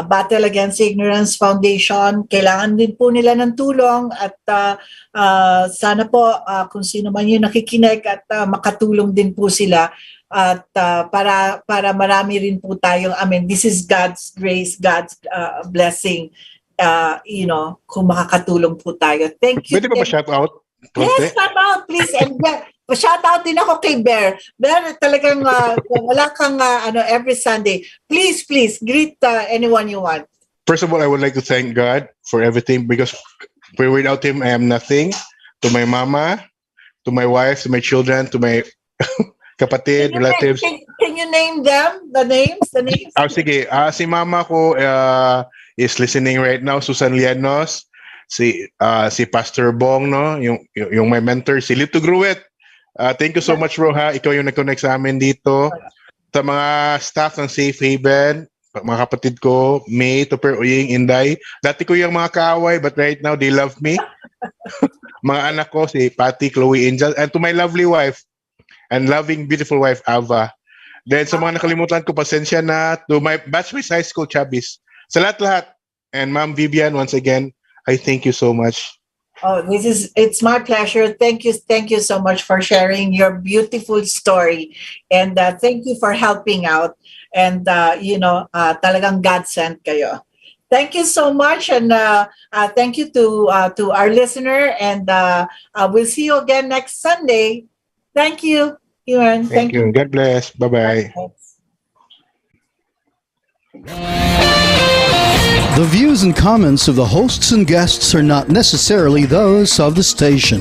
Battle Against Ignorance Foundation, kailangan din po nila ng tulong, at sana po kung sino man yung nakikinig at makatulong din po sila, at para marami rin po tayong, this is God's grace, God's blessing, kung makakatulong po tayo. Thank you. Pwede ba shout out? Yes, shout out, please. And shout out din ako kay Bear. Bear, talagang wala kang every Sunday. Please, greet anyone you want. First of all, I would like to thank God for everything, because without Him, I am nothing. To my mama, to my wife, to my children, to my kapatid, relatives. Can you name them? The names? Sige. Si mama ko is listening right now, Susan Lianos. Si Pastor Bong, no, yung my mentor, si Lito Gruet. Thank you so much, bro, ha. Ikaw yung nag-connect sa amin dito. Sa mga staff ng Safe Haven, mga kapatid ko, May, Tupper, Uying, Inday. Dati ko yung mga kaaway, but right now they love me. Mga anak ko, si Patty, Chloe, Angel, and to my lovely wife and loving, beautiful wife, Ava. Then sa mga nakalimutan ko, pasensya na. To my batchmates high school chubbies. Sa lahat-lahat, And Ma'am Vivian, once again, I thank you so much. Oh, it's my pleasure. Thank you so much for sharing your beautiful story. And thank you for helping out. And, talagang God sent kayo. Thank you so much. And thank you to our listener. And we'll see you again next Sunday. Thank you, Vivian. Thank you. God bless. Bye-bye. The views and comments of the hosts and guests are not necessarily those of the station.